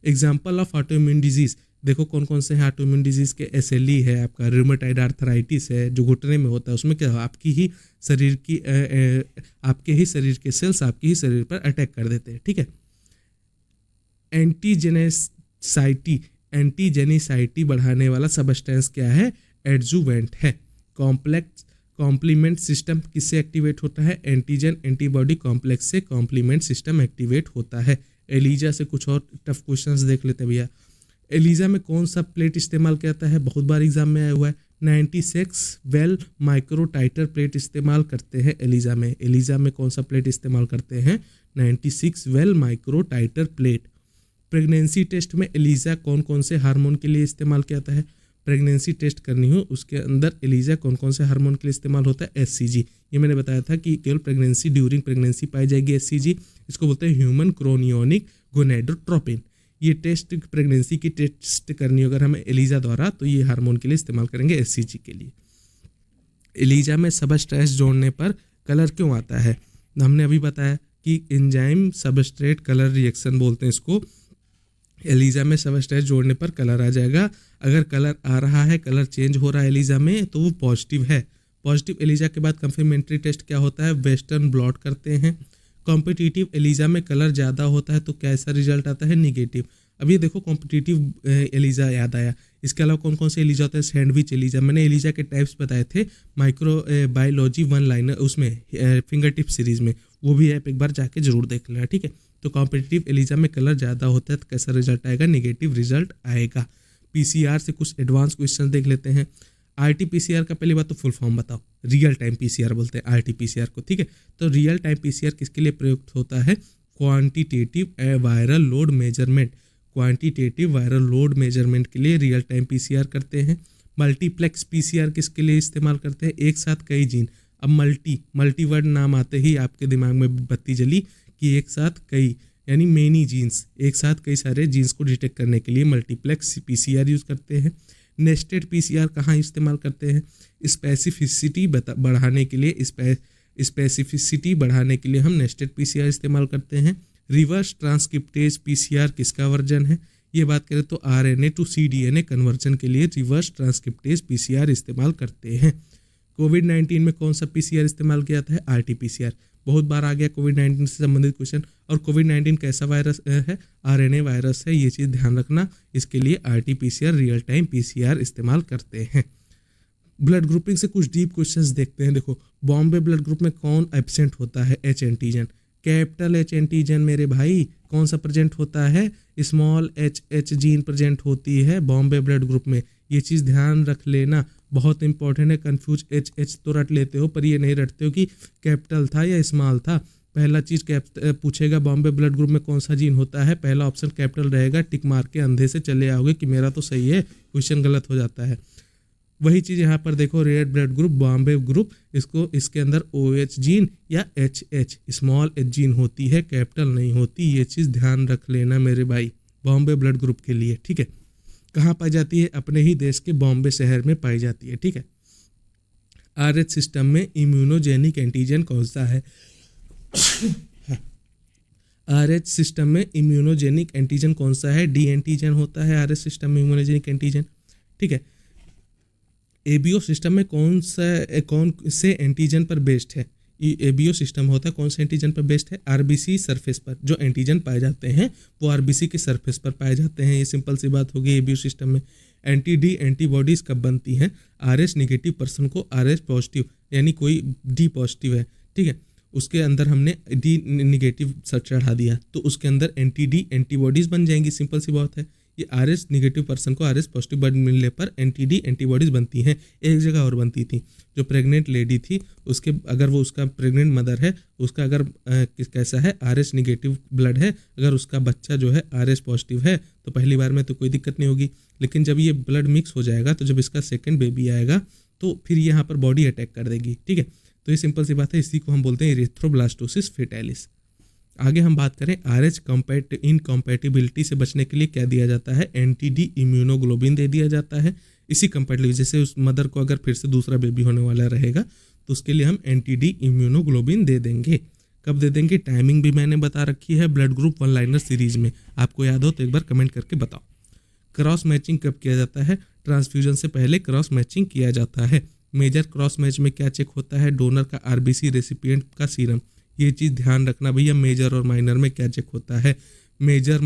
Example of auto immune disease देखो कौन कौन से हैं ऑटो इम्यून डिजीज के, एसएलई है आपका, रूमेटाइड आर्थराइटिस है जो घुटने में होता है, उसमें क्या आपके ही शरीर के सेल्स आपके ही शरीर पर अटैक कर देते हैं, ठीक है। एंटीजेनिसाइटी बढ़ाने वाला सबस्टेंस क्या है, एडजुवेंट है। कॉम्प्लीमेंट सिस्टम किससे एक्टिवेट होता है, एंटीजन एंटीबॉडी कॉम्प्लेक्स से कॉम्प्लीमेंट सिस्टम एक्टिवेट होता है। एलिजा से कुछ और टफ क्वेश्चंस देख लेते हैं भैया। एलिजा में कौन सा प्लेट इस्तेमाल किया जाता है, बहुत बार एग्जाम में आया हुआ है, 96 वेल माइक्रो टाइटर प्लेट इस्तेमाल करते हैं एलिजा में। एलिजा में कौन सा प्लेट इस्तेमाल करते हैं, 96 well micro titer plate. Pregnancy test में एलिजा कौन कौन से हार्मोन के लिए इस्तेमाल किया जाता है, प्रेगनेंसी टेस्ट करनी हो उसके अंदर एलिजा कौन कौन से हार्मोन के लिए इस्तेमाल होता है, एससीजी। ये मैंने बताया था कि केवल प्रेगनेंसी ड्यूरिंग प्रेगनेंसी पाई जाएगी एससीजी, इसको बोलते हैं ह्यूमन क्रोनियोनिक गोनेडोट्रोपिन। ये टेस्ट प्रेगनेंसी की टेस्ट करनी हो अगर हमें एलिजा द्वारा तो ये हार्मोन के लिए इस्तेमाल करेंगे एससीजी के लिए। एलिजा में सबस्ट्रेट जोड़ने पर कलर क्यों आता है, हमने अभी बताया कि एंजाइम सबस्ट्रेट कलर रिएक्शन बोलते हैं इसको। एलिजा में सबस्ट्रेट जोड़ने पर कलर आ जाएगा, अगर कलर आ रहा है, कलर चेंज हो रहा है एलिजा में तो वो पॉजिटिव है। पॉजिटिव एलिजा के बाद कंफर्मेंट्री टेस्ट क्या होता है, वेस्टर्न ब्लॉट करते हैं। कॉम्पिटिटिव एलिजा में कलर ज़्यादा होता है तो कैसा रिजल्ट आता है, निगेटिव। अब ये देखो कॉम्पिटिटिव एलिजा याद आया, इसके अलावा कौन कौन से एलिजा होता है, सैंडविच एलिजा। मैंने एलिजा के टाइप्स बताए थे माइक्रो बायोलॉजी 1 लाइनर उसमें फिंगर टिप सीरीज में, वो भी ऐप एक बार जाके जरूर देख लेना, ठीक है। तो कॉम्पिटिटिव एलिजा में कलर ज़्यादा होता है तो कैसा रिजल्ट आएगा, निगेटिव रिजल्ट आएगा। पीसीआर से कुछ एडवांस क्वेश्चन देख लेते हैं। आरटीपीसीआर का पहली बात तो फुल फॉर्म बताओ, रियल टाइम पीसीआर बोलते हैं आरटीपीसीआर को, ठीक है। तो रियल टाइम पीसीआर किसके लिए प्रयुक्त होता है, quantitative viral load measurement. Quantitative viral load measurement के लिए रियल टाइम पीसीआर करते हैं। मल्टीप्लेक्स पीसीआर किसके लिए इस्तेमाल करते हैं, एक साथ कई जीन। अब मल्टी वर्ड नाम आते ही आपके दिमाग में बत्ती जली कि एक साथ कई यानी मेनी जीन्स, एक साथ कई सारे जीन्स को डिटेक्ट करने के लिए मल्टीप्लेक्स पीसीआर यूज़ करते हैं। नेस्टेड पीसीआर कहाँ इस्तेमाल करते हैं, स्पेसिफिसिटी बढ़ाने के लिए, स्पेसिफिसिटी बढ़ाने के लिए हम नेस्टेड पीसीआर इस्तेमाल करते हैं। रिवर्स ट्रांसक्रिप्टेज पीसीआर किसका वर्जन है, ये बात करें तो आरएनए टू सीडीएनए कन्वर्जन के लिए रिवर्स ट्रांसक्रिप्टेज पीसीआर इस्तेमाल करते हैं। कोविड-19 में कौन सा पीसीआर इस्तेमाल किया जाता है? आरटी-पीसीआर। बहुत बार आ गया कोविड-19 से संबंधित क्वेश्चन। और कोविड-19 कैसा वायरस है? आरएनए वायरस है, ये चीज़ ध्यान रखना। इसके लिए आरटी-पीसीआर, रियल टाइम पीसीआर इस्तेमाल करते हैं। ब्लड ग्रुपिंग से कुछ डीप क्वेश्चंस देखते हैं। देखो, बॉम्बे ब्लड ग्रुप में कौन एब्सेंट होता है? H antigen. Capital H antigen मेरे भाई कौन सा प्रेजेंट होता है? स्मॉल एच जीन प्रेजेंट होती है बॉम्बे ब्लड ग्रुप में। ये चीज़ ध्यान रख लेना, बहुत इंपॉर्टेंट है। कंफ्यूज एच तो रट लेते हो, पर ये नहीं रटते हो कि कैपिटल था या स्मॉल था। पहला चीज़ पूछेगा बॉम्बे ब्लड ग्रुप में कौन सा जीन होता है, पहला ऑप्शन कैपिटल रहेगा। टिक मार के अंधे से चले आओगे कि मेरा तो सही है, क्वेश्चन गलत हो जाता है। वही चीज़ यहाँ पर देखो, red blood group Bombay group, इसके अंदर OH जीन या HH स्मॉल एच जीन होती है, कैपिटल नहीं होती। ये चीज़ ध्यान रख लेना मेरे भाई बॉम्बे ब्लड ग्रुप के लिए, ठीक है। कहाँ पाई जाती है? अपने ही देश के बॉम्बे शहर में पाई जाती है, ठीक है। RH सिस्टम में इम्यूनोजेनिक एंटीजन कौन सा है? RH सिस्टम में इम्यूनोजेनिक एंटीजन कौन सा है? डी एंटीजन होता है RH सिस्टम में इम्यूनोजेनिक एंटीजन, ठीक है। ABO सिस्टम में कौन से एंटीजन पर बेस्ड है? ABO सिस्टम होता है कौन से एंटीजन पर बेस्ड है? RBC सरफेस पर। जो एंटीजन पाए जाते हैं वो RBC के सरफेस पर पाए जाते हैं। ये सिंपल सी बात होगी ABO सिस्टम में। एंटीबॉडीज कब बनती हैं? RH नेगेटिव पर्सन को RH पॉजिटिव, यानी कोई D पॉजिटिव है, ठीक है, उसके अंदर हमने D नेगेटिव चढ़ा दिया तो उसके अंदर एंटीबॉडीज बन जाएंगी। सिंपल सी बात है। ये RH नेगेटिव पर्सन को RH पॉजिटिव ब्लड मिलने पर एंटीबॉडीज बनती हैं। एक जगह और बनती थी, जो प्रेग्नेंट लेडी थी उसके, अगर वो उसका प्रेग्नेंट मदर है, उसका अगर कैसा है RH नेगेटिव ब्लड है, अगर उसका बच्चा जो है RH पॉजिटिव है तो पहली बार में तो कोई दिक्कत नहीं होगी। लेकिन जब ये ब्लड मिक्स हो जाएगा तो जब इसका सेकेंड बेबी आएगा तो फिर यहाँ पर बॉडी अटैक कर देगी, ठीक है। तो ये सिंपल सी बात है, इसी को हम बोलते हैं इरिथ्रोब्लास्टोसिस फेटालिस। आगे हम बात करें RH इनकम्पैटिबिलिटी से बचने के लिए क्या दिया जाता है? एंटी-D इम्यूनोग्लोबिन दे दिया जाता है। इसी कंपैटिबिलिटी, जैसे उस मदर को अगर फिर से दूसरा बेबी होने वाला रहेगा तो उसके लिए हम एंटी-D इम्यूनोग्लोबिन दे देंगे। कब दे देंगे? टाइमिंग भी मैंने बता रखी है blood group one liner series में। आपको याद हो तो एक बार कमेंट करके बताओ। क्रॉस मैचिंग कब किया जाता है? ट्रांसफ्यूजन से पहले क्रॉस मैचिंग किया जाता है। मेजर क्रॉस मैच में क्या चेक होता है? डोनर का RBC, रेसिपिएंट का सीरम। ये चीज़ ध्यान रखना भैया, मेजर और माइनर में क्या चेक होता है। मेजर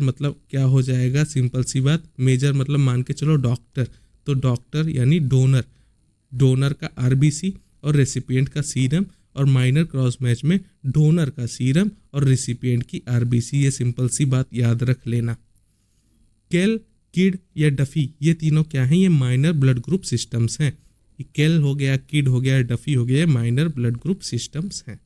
मतलब क्या हो जाएगा? सिंपल सी बात, मेजर मतलब मान के चलो डॉक्टर, तो डॉक्टर यानी डोनर का RBC और रेसिपिएंट का सीरम। और माइनर क्रॉस मैच में डोनर का सीरम और रेसिपिएंट की RBC। ये सिंपल सी बात याद रख लेना। केल, किड या डफी, ये तीनों क्या हैं? ये माइनर ब्लड ग्रुप सिस्टम्स हैं। केल हो गया, किड हो गया, डफी हो गया, माइनर ब्लड ग्रुप सिस्टम्स हैं।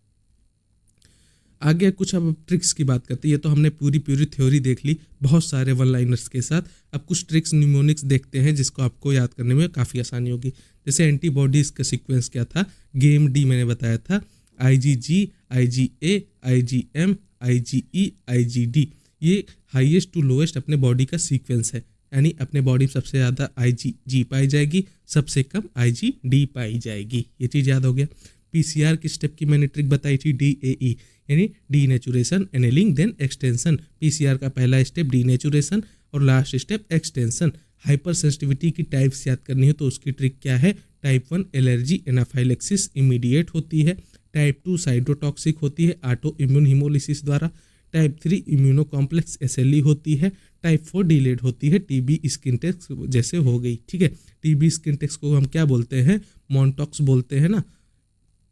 आगे कुछ अब ट्रिक्स की बात करते हैं। ये तो हमने पूरी थ्योरी देख ली बहुत सारे वन लाइनर्स के साथ। अब कुछ ट्रिक्स न्यूमोनिक्स देखते हैं जिसको आपको याद करने में काफ़ी आसानी होगी। जैसे एंटीबॉडीज़ का सीक्वेंस क्या था? गेम D मैंने बताया था, IgG, IgA, IgM, IgE, IgD। ये हाईएस्ट टू लोएस्ट अपने बॉडी का सीक्वेंस है, यानी अपने बॉडी में सबसे ज़्यादा IgG पाई जाएगी, सबसे कम IgD पाई जाएगी। ये चीज़ याद हो गया। PCR की स्टेप की मैंने ट्रिक बताई थी, DAE, यानी denaturation, annealing, then extension. PCR का पहला स्टेप डीनेचुरेशन और last step extension. Hypersensitivity की टाइप्स याद करनी है तो उसकी ट्रिक क्या है? टाइप 1 एलर्जी एनाफाइलेक्सिस इमीडिएट होती है। टाइप 2 साइटोटॉक्सिक होती है ऑटो इम्यून हिमोलिसिस द्वारा। टाइप 3 इम्यूनो कॉम्प्लेक्स SLE होती है। टाइप 4 डिलेड होती है, TB स्किन टेक्स जैसे हो गई, ठीक है। TB स्किन टेक्स को हम क्या बोलते हैं? मॉन्टॉक्स बोलते हैं ना,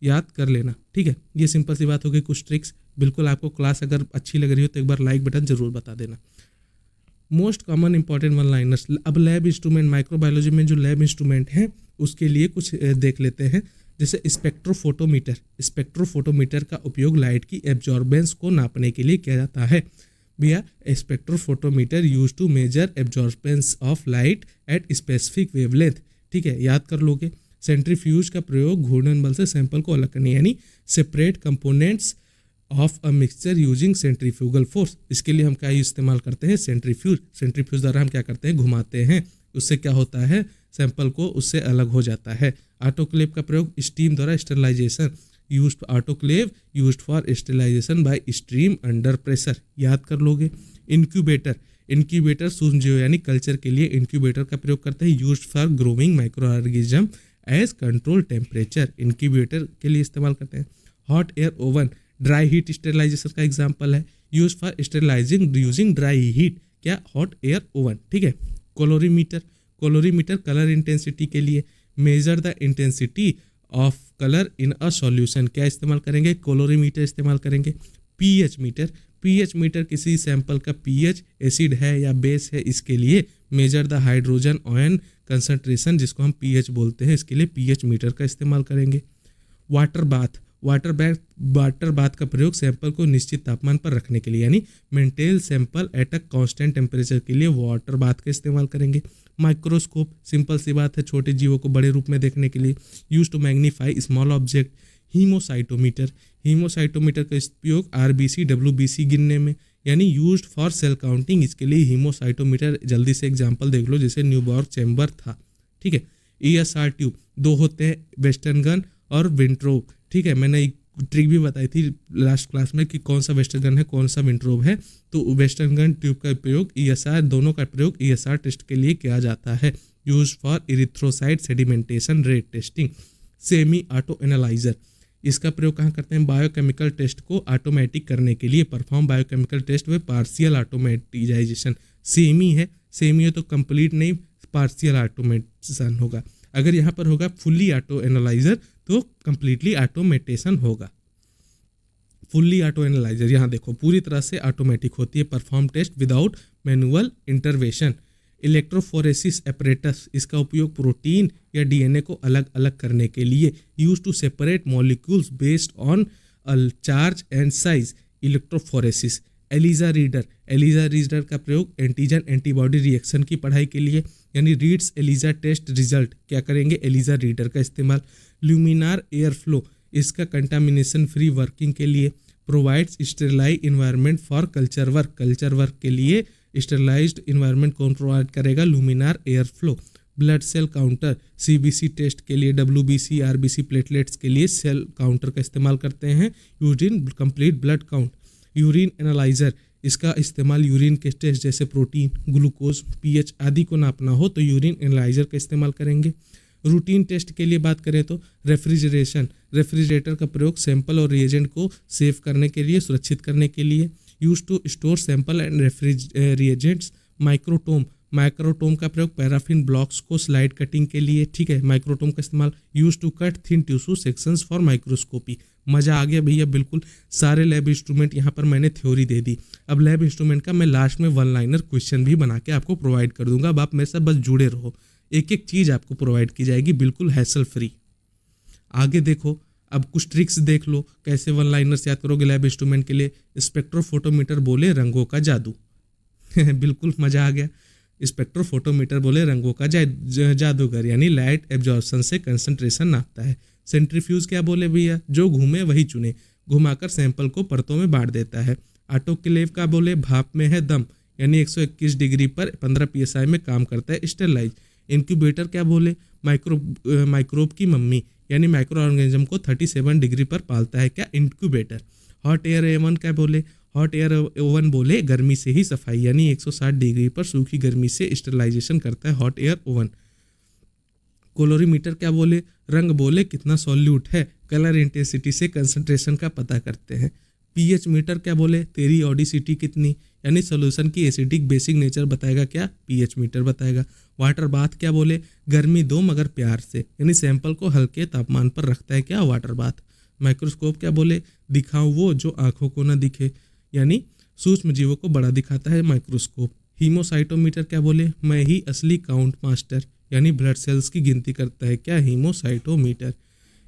याद कर लेना, ठीक है। ये सिंपल सी बात हो गई, कुछ ट्रिक्स। बिल्कुल आपको क्लास अगर अच्छी लग रही हो तो एक बार लाइक बटन जरूर बता देना। Most common important one liners. अब लैब इंस्ट्रूमेंट, माइक्रोबायोलॉजी में जो लैब इंस्ट्रूमेंट हैं उसके लिए कुछ देख लेते हैं। जैसे स्पेक्ट्रोफोटोमीटर का उपयोग लाइट की एब्जॉर्बेंस को नापने के लिए किया जाता है। भैया spectrophotometer use to measure absorbance of light at specific wavelength, ठीक है, याद कर लोगे। सेंट्रीफ्यूज का प्रयोग घूर्णन बल से सैंपल को अलग करने, यानी separate components of a mixture using centrifugal force. इसके लिए हम क्या इस्तेमाल करते हैं? सेंट्रीफ्यूज द्वारा हम क्या करते हैं? घुमाते हैं। उससे क्या होता है? सैंपल को उससे अलग हो जाता है। ऑटोक्लेव का प्रयोग स्टीम द्वारा sterilisation, autoclave used for sterilisation by steam under pressure, याद कर लोगे। इंक्यूबेटर, इंक्यूबेटर सूक्ष्मजीव यानी कल्चर के लिए इंक्यूबेटर का प्रयोग करते हैं। Used for growing micro organism as control temperature, incubator के लिए इस्तेमाल करते हैं। Hot air oven dry heat sterilization का एग्जाम्पल है, use for sterilizing using dry heat, क्या, हॉट एयर ओवन, ठीक है। कोलोरीमीटर, कोलोरीमीटर कलर इंटेंसिटी के लिए, measure the intensity of colour in a solution, क्या इस्तेमाल करेंगे, कोलोरीमीटर इस्तेमाल करेंगे। पीएच मीटर, पीएच मीटर किसी सैंपल का पीएच एसिड है या बेस है इसके लिए, measure the hydrogen ion concentration जिसको हम पीएच बोलते हैं, इसके लिए पीएच मीटर का इस्तेमाल करेंगे। वाटर बाथ, वाटर बाथ का प्रयोग सैंपल को निश्चित तापमान पर रखने के लिए यानी maintain sample at a constant temperature के लिए वाटर बाथ का इस्तेमाल करेंगे। माइक्रोस्कोप, सिंपल सी बात है, छोटे जीवों को बड़े रूप में देखने के लिए, use to magnify small object. Haemocytometer, haemocytometer का उपयोग आरबीसी डब्ल्यूबीसी गिनने में यानी यूज्ड फॉर सेल काउंटिंग, इसके लिए हीमोसाइटोमीटर, जल्दी से एग्जांपल देख लो जैसे न्यूबॉर्ग चैम्बर था, ठीक है। ईएसआर ट्यूब, दो होते हैं, वेस्टर्न गन और विंट्रोब, ठीक है। मैंने एक ट्रिक भी बताई थी लास्ट क्लास में कि कौन सा वेस्टर्न गन है कौन सा विंट्रोब है, तो वेस्टर्न गन ट्यूब का प्रयोग ईएसआर, दोनों का प्रयोग ईएसआर टेस्ट के लिए किया जाता है। Use for erythrocyte sedimentation rate testing. Semi auto analyser, इसका प्रयोग कहाँ करते हैं, बायोकेमिकल टेस्ट को ऑटोमेटिक करने के लिए, perform biochemical test with partial automatization. Semi है, सेमी है तो कंप्लीट नहीं, पार्शियल ऑटोमेटिजेशन होगा। अगर यहाँ पर होगा फुल्ली ऑटो एनालाइजर तो कंप्लीटली ऑटोमेटेशन होगा। फुल्ली ऑटो एनालाइजर यहाँ देखो पूरी तरह से ऑटोमेटिक होती है, perform test without manual intervention. Electrophoresis apparatus, इसका उपयोग प्रोटीन या डीएनए को अलग अलग करने के लिए, use to separate molecules based on charge and size, electrophoresis. ELISA reader, ELISA reader का प्रयोग एंटीजन एंटीबॉडी रिएक्शन की पढ़ाई के लिए यानी रीड्स एलिजा टेस्ट रिजल्ट, क्या करेंगे, एलिजा रीडर का इस्तेमाल। ल्यूमिनार एयर फ्लो, इसका कंटामिनेशन फ्री वर्किंग के लिए, provides sterilize environment for culture work, culture work के लिए स्टेरिलाइज्ड इन्वायरमेंट कौन प्रोवाइड करेगा, laminar air flow. Blood cell counter, CBC test के लिए, डब्ल्यूबीसी आरबीसी प्लेटलेट्स के लिए सेल काउंटर का इस्तेमाल करते हैं, urine complete blood count. Urine analyser, इसका इस्तेमाल यूरिन के टेस्ट जैसे प्रोटीन, ग्लूकोज, पीएच आदि को नापना हो तो यूरिन एनालाइजर का इस्तेमाल करेंगे। रूटीन टेस्ट के लिए बात करें तो रेफ्रिजरेशन, रेफ्रिजरेटर का प्रयोग सैंपल और रिएजेंट को सेव करने के लिए, सुरक्षित करने के लिए, use to store sample and reagents. Microtome, microtome का प्रयोग पैराफिन ब्लॉक्स को स्लाइड कटिंग के लिए, ठीक है। माइक्रोटोम का इस्तेमाल use to cut thin tissue sections for microscopy. मज़ा आ गया भैया, बिल्कुल सारे लैब इंस्ट्रूमेंट यहाँ पर मैंने थ्योरी दे दी। अब लैब इंस्ट्रूमेंट का मैं लास्ट में वन लाइनर क्वेश्चन भी बना के आपको प्रोवाइड कर दूंगा। अब आप मेरे साथ बस जुड़े रहो, एक एक चीज़ आपको प्रोवाइड की जाएगी बिल्कुल हैसल फ्री। आगे देखो, अब कुछ ट्रिक्स देख लो कैसे वन लाइनर्स याद करोगे लैब इंस्ट्रूमेंट के लिए। स्पेक्ट्रोफोटोमीटर बोले रंगों का जादू बिल्कुल मज़ा आ गया। स्पेक्ट्रोफोटोमीटर बोले रंगों का जादूगर यानी लाइट एब्जॉर्प्शन से कंसंट्रेशन नापता है। सेंट्रीफ्यूज क्या बोले भैया, जो घूमे वही चुने, घुमाकर सैंपल को परतों में बांट देता है। ऑटोक्लेव का बोले भाप में है दम यानी 121 डिग्री पर 15 psi में काम करता है स्टेरलाइज। इंक्यूबेटर क्या बोले, माइक्रोब की मम्मी यानी माइक्रो ऑर्गेनिज्म को 37 डिग्री पर पालता है, क्या, इंक्यूबेटर। हॉट एयर ओवन क्या बोले, हॉट एयर ओवन बोले गर्मी से ही सफाई यानी 160 डिग्री पर सूखी गर्मी से स्टेरिलाइजेशन करता है हॉट एयर ओवन। कोलोरीमीटर क्या बोले, रंग बोले कितना सॉल्यूट है, कलर इंटेंसिटी से कंसंट्रेशन का पता करते हैं। पीएच मीटर क्या बोले, तेरी ऑडिसिटी कितनी यानी सोल्यूशन की एसिडिक बेसिक नेचर बताएगा, क्या, पीएच मीटर बताएगा। वाटर बाथ क्या बोले, गर्मी दो मगर प्यार से यानी सैंपल को हल्के तापमान पर रखता है, क्या, वाटर बाथ। माइक्रोस्कोप क्या बोले, दिखाऊं वो जो आंखों को न दिखे यानी सूक्ष्म जीवों को बड़ा दिखाता है माइक्रोस्कोप। हीमोसाइटोमीटर क्या बोले, मैं ही असली काउंट मास्टर यानी ब्लड सेल्स की गिनती करता है, क्या, हीमोसाइटोमीटर।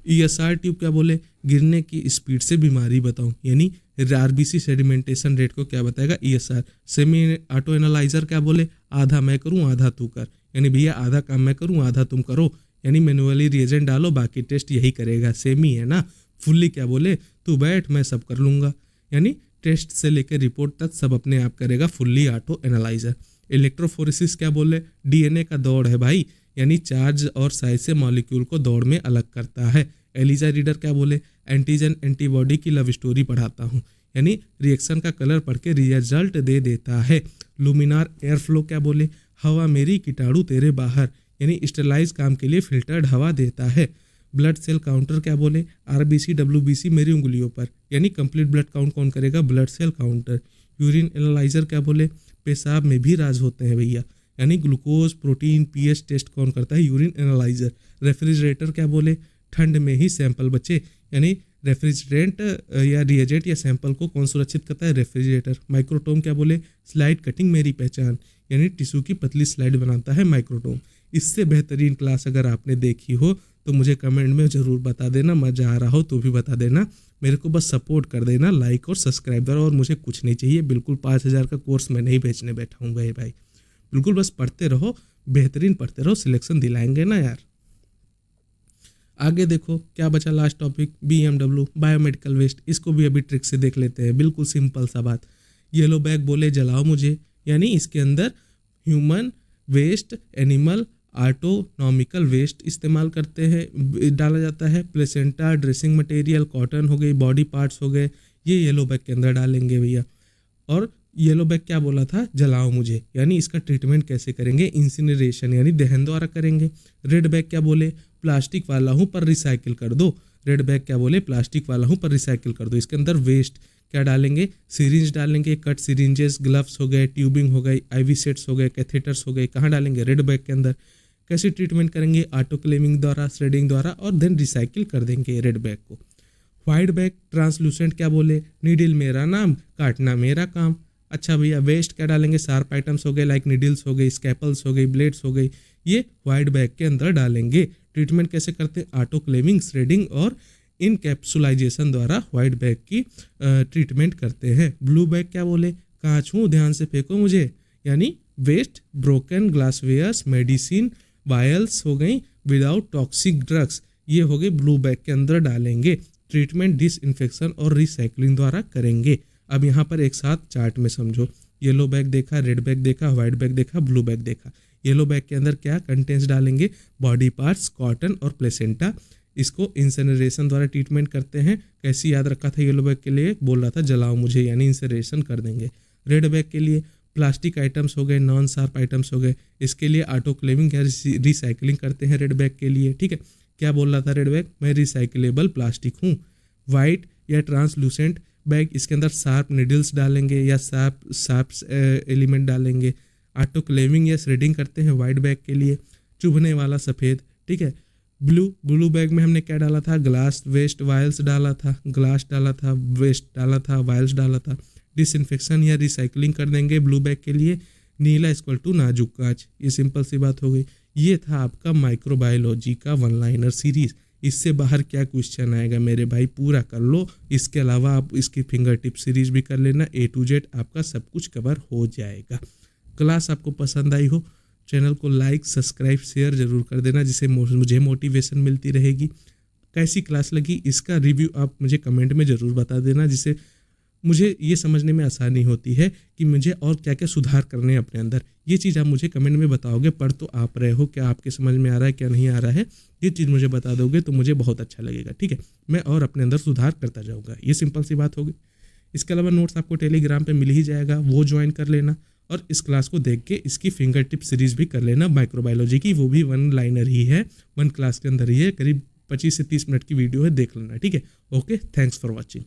ईएसआर ट्यूब क्या बोले, गिरने की स्पीड से बीमारी बताऊं यानी आरबीसी सेडिमेंटेशन रेट को क्या बताएगा, ईएसआर। सेमी ऑटो एनालाइजर क्या बोले, आधा मैं करूं आधा तू कर यानी भैया आधा काम मैं करूं आधा तुम करो यानी मैनुअली रिएजेंट डालो बाकी टेस्ट यही करेगा, सेमी है ना। फुल्ली क्या बोले, तू बैठ मैं सब कर लूँगा यानी टेस्ट से लेकर रिपोर्ट तक सब अपने आप करेगा, फुल्ली ऑटो एनालाइजर। इलेक्ट्रोफोरेसिस क्या बोले, डीएनए का दौड़ है भाई यानी चार्ज और साइज से मॉलिक्यूल को दौड़ में अलग करता है। एलिजा रीडर क्या बोले, एंटीजन एंटीबॉडी की लव स्टोरी पढ़ाता हूँ यानी रिएक्शन का कलर पढ़ के रिजल्ट दे देता है। लुमिनार एयर फ्लो क्या बोले, हवा मेरी कीटाणु तेरे बाहर, यानी स्टेलाइज काम के लिए फिल्टर्ड हवा देता है। ब्लड सेल काउंटर क्या बोले, आरबीसी डब्ल्यूबीसी मेरी उंगलियों पर, यानी कंप्लीट ब्लड काउंट कौन करेगा, blood cell counter. Urine analyser क्या बोले, पेशाब में भी राज होते हैं भैया, यानी ग्लूकोज प्रोटीन पीएच टेस्ट कौन करता है, यूरिन एनालाइजर। रेफ्रिजरेटर क्या बोले, ठंड में ही सैंपल बचे, यानी रेफ्रिजरेंट या रिएजेंट या सैंपल को कौन सुरक्षित करता है, रेफ्रिजरेटर। माइक्रोटोम क्या बोले, स्लाइड कटिंग मेरी पहचान, यानी टिश्यू की पतली स्लाइड बनाता है माइक्रोटोम। इससे बेहतरीन क्लास अगर आपने देखी हो तो मुझे कमेंट में ज़रूर बता देना, मज़ा आ रहा हो तो भी बता देना। मेरे को बस सपोर्ट कर देना लाइक और सब्सक्राइब द्वारा, और मुझे कुछ नहीं चाहिए, बिल्कुल 5,000 का कोर्स मैं नहीं बेचने बैठा हूँ भाई। बिल्कुल बस पढ़ते रहो, बेहतरीन पढ़ते रहो, सिलेक्शन दिलाएंगे ना यार। आगे देखो क्या बचा last topic, BMW biomedical waste. इसको भी अभी ट्रिक से देख लेते हैं, बिल्कुल सिंपल सा बात। येलो बैग बोले जलाओ मुझे, यानी इसके अंदर ह्यूमन वेस्ट, एनिमल, ऑटोनॉमिकल वेस्ट इस्तेमाल करते हैं, डाला जाता है। प्लेसेंटा, ड्रेसिंग मटेरियल, कॉटन हो गई, बॉडी पार्ट्स हो गए, ये येलो बैग के अंदर डालेंगे भैया। और येलो बैग क्या बोला था, जलाओ मुझे, यानी इसका ट्रीटमेंट कैसे करेंगे, इंसिनरेशन यानी दहन द्वारा करेंगे। रेड बैग क्या बोले, प्लास्टिक वाला हूँ पर रिसाइकिल कर दो। रेड बैग क्या बोले, प्लास्टिक वाला हूँ पर रिसाइकिल कर दो। इसके अंदर वेस्ट क्या डालेंगे, सिरिंज डालेंगे, कट सिरिंजेस, ग्लव्स हो गए, ट्यूबिंग हो गई, आईवी सेट्स हो गए, कैथेटर्स हो गए, कहाँ डालेंगे, रेड बैग के अंदर। कैसे ट्रीटमेंट करेंगे, ऑटोक्लेविंग द्वारा, श्रेडिंग द्वारा, और देन रिसाइकिल कर देंगे रेड बैग को। वाइट बैग ट्रांसलूसेंट क्या बोले, नीडल मेरा नाम, काटना मेरा काम। अच्छा भैया, वेस्ट क्या डालेंगे, शार्प आइटम्स हो गए लाइक नीडल्स हो गई, स्कैपल्स हो गई, ब्लेड्स हो गई, ये वाइट बैग के अंदर डालेंगे। ट्रीटमेंट कैसे करते हैं, ऑटोक्लेविंग, श्रेडिंग और इनकैप्सुलाइजेशन द्वारा वाइट बैग की ट्रीटमेंट करते हैं। ब्लू बैग क्या बोले, कांच हूँ ध्यान से फेंको मुझे, यानी waste, broken glasswares, medicine, vials हो गई विदाउट टॉक्सिक ड्रग्स, ये हो गए ब्लू बैग के अंदर डालेंगे। ट्रीटमेंट डिसइंफेक्शन और रिसाइकलिंग द्वारा करेंगे। अब यहाँ पर एक साथ चार्ट में समझो, येलो बैग देखा, रेड बैग देखा, व्हाइट बैग देखा, ब्लू बैग देखा। येलो बैग के अंदर क्या कंटेंट्स डालेंगे, बॉडी पार्ट्स, कॉटन और प्लेसेंटा। इसको इंसिनरेशन द्वारा ट्रीटमेंट करते हैं। कैसी याद रखा था, येलो बैग के लिए बोल रहा था जलाओ मुझे, यानी इंसिनरेशन कर देंगे। रेड बैग के लिए प्लास्टिक आइटम्स हो गए, नॉन शार्प आइटम्स हो गए, इसके लिए ऑटोक्लेविंग या रिसाइकलिंग करते हैं रेड बैग के लिए, ठीक है। क्या बोल रहा था रेड बैग, मैं रिसाइकलेबल प्लास्टिक हूँ। वाइट या ट्रांसलूसेंट बैग, इसके अंदर शार्प निडल्स डालेंगे या शार्प एलिमेंट डालेंगे। ऑटोक्लेविंग या श्रेडिंग करते हैं वाइट बैग के लिए। चुभने वाला सफ़ेद, ठीक है। ब्लू बैग में हमने क्या डाला था, ग्लास वेस्ट वायल्स डाला था, ग्लास डाला था, वेस्ट डाला था, वायल्स डाला था। डिसइंफेक्शन या रिसाइकलिंग कर देंगे ब्लू बैग के लिए। नीला इक्वल टू नाजुक कांच, ये सिंपल सी बात हो गई। ये था आपका माइक्रोबायोलॉजी का वन लाइनर सीरीज। इससे बाहर क्या क्वेश्चन आएगा मेरे भाई, पूरा कर लो। इसके अलावा आप इसकी फिंगर टिप सीरीज भी कर लेना, A to Z आपका सब कुछ कवर हो जाएगा। क्लास आपको पसंद आई हो, चैनल को लाइक सब्सक्राइब शेयर जरूर कर देना, जिससे मुझे मोटिवेशन मिलती रहेगी। कैसी क्लास लगी इसका रिव्यू आप मुझे कमेंट में ज़रूर बता देना, जिससे मुझे ये समझने में आसानी होती है कि मुझे और क्या क्या सुधार करने हैं अपने अंदर। ये चीज़ आप मुझे कमेंट में बताओगे, पढ़ तो आप रहे हो, क्या आपके समझ में आ रहा है क्या नहीं आ रहा है, ये चीज़ मुझे बता दोगे तो मुझे बहुत अच्छा लगेगा, ठीक है। मैं और अपने अंदर सुधार करता जाऊँगा, ये सिंपल सी बात होगी। इसके अलावा नोट्स आपको टेलीग्राम पे मिल ही जाएगा, वो ज्वाइन कर लेना। और इस क्लास को देख के इसकी फिंगर टिप सीरीज भी कर लेना माइक्रोबायोलॉजी की, वो भी वन लाइनर ही है, वन क्लास के अंदर ही है, करीब 25 से 30 मिनट की वीडियो है, देख लेना, ठीक है। Okay, thanks for watching.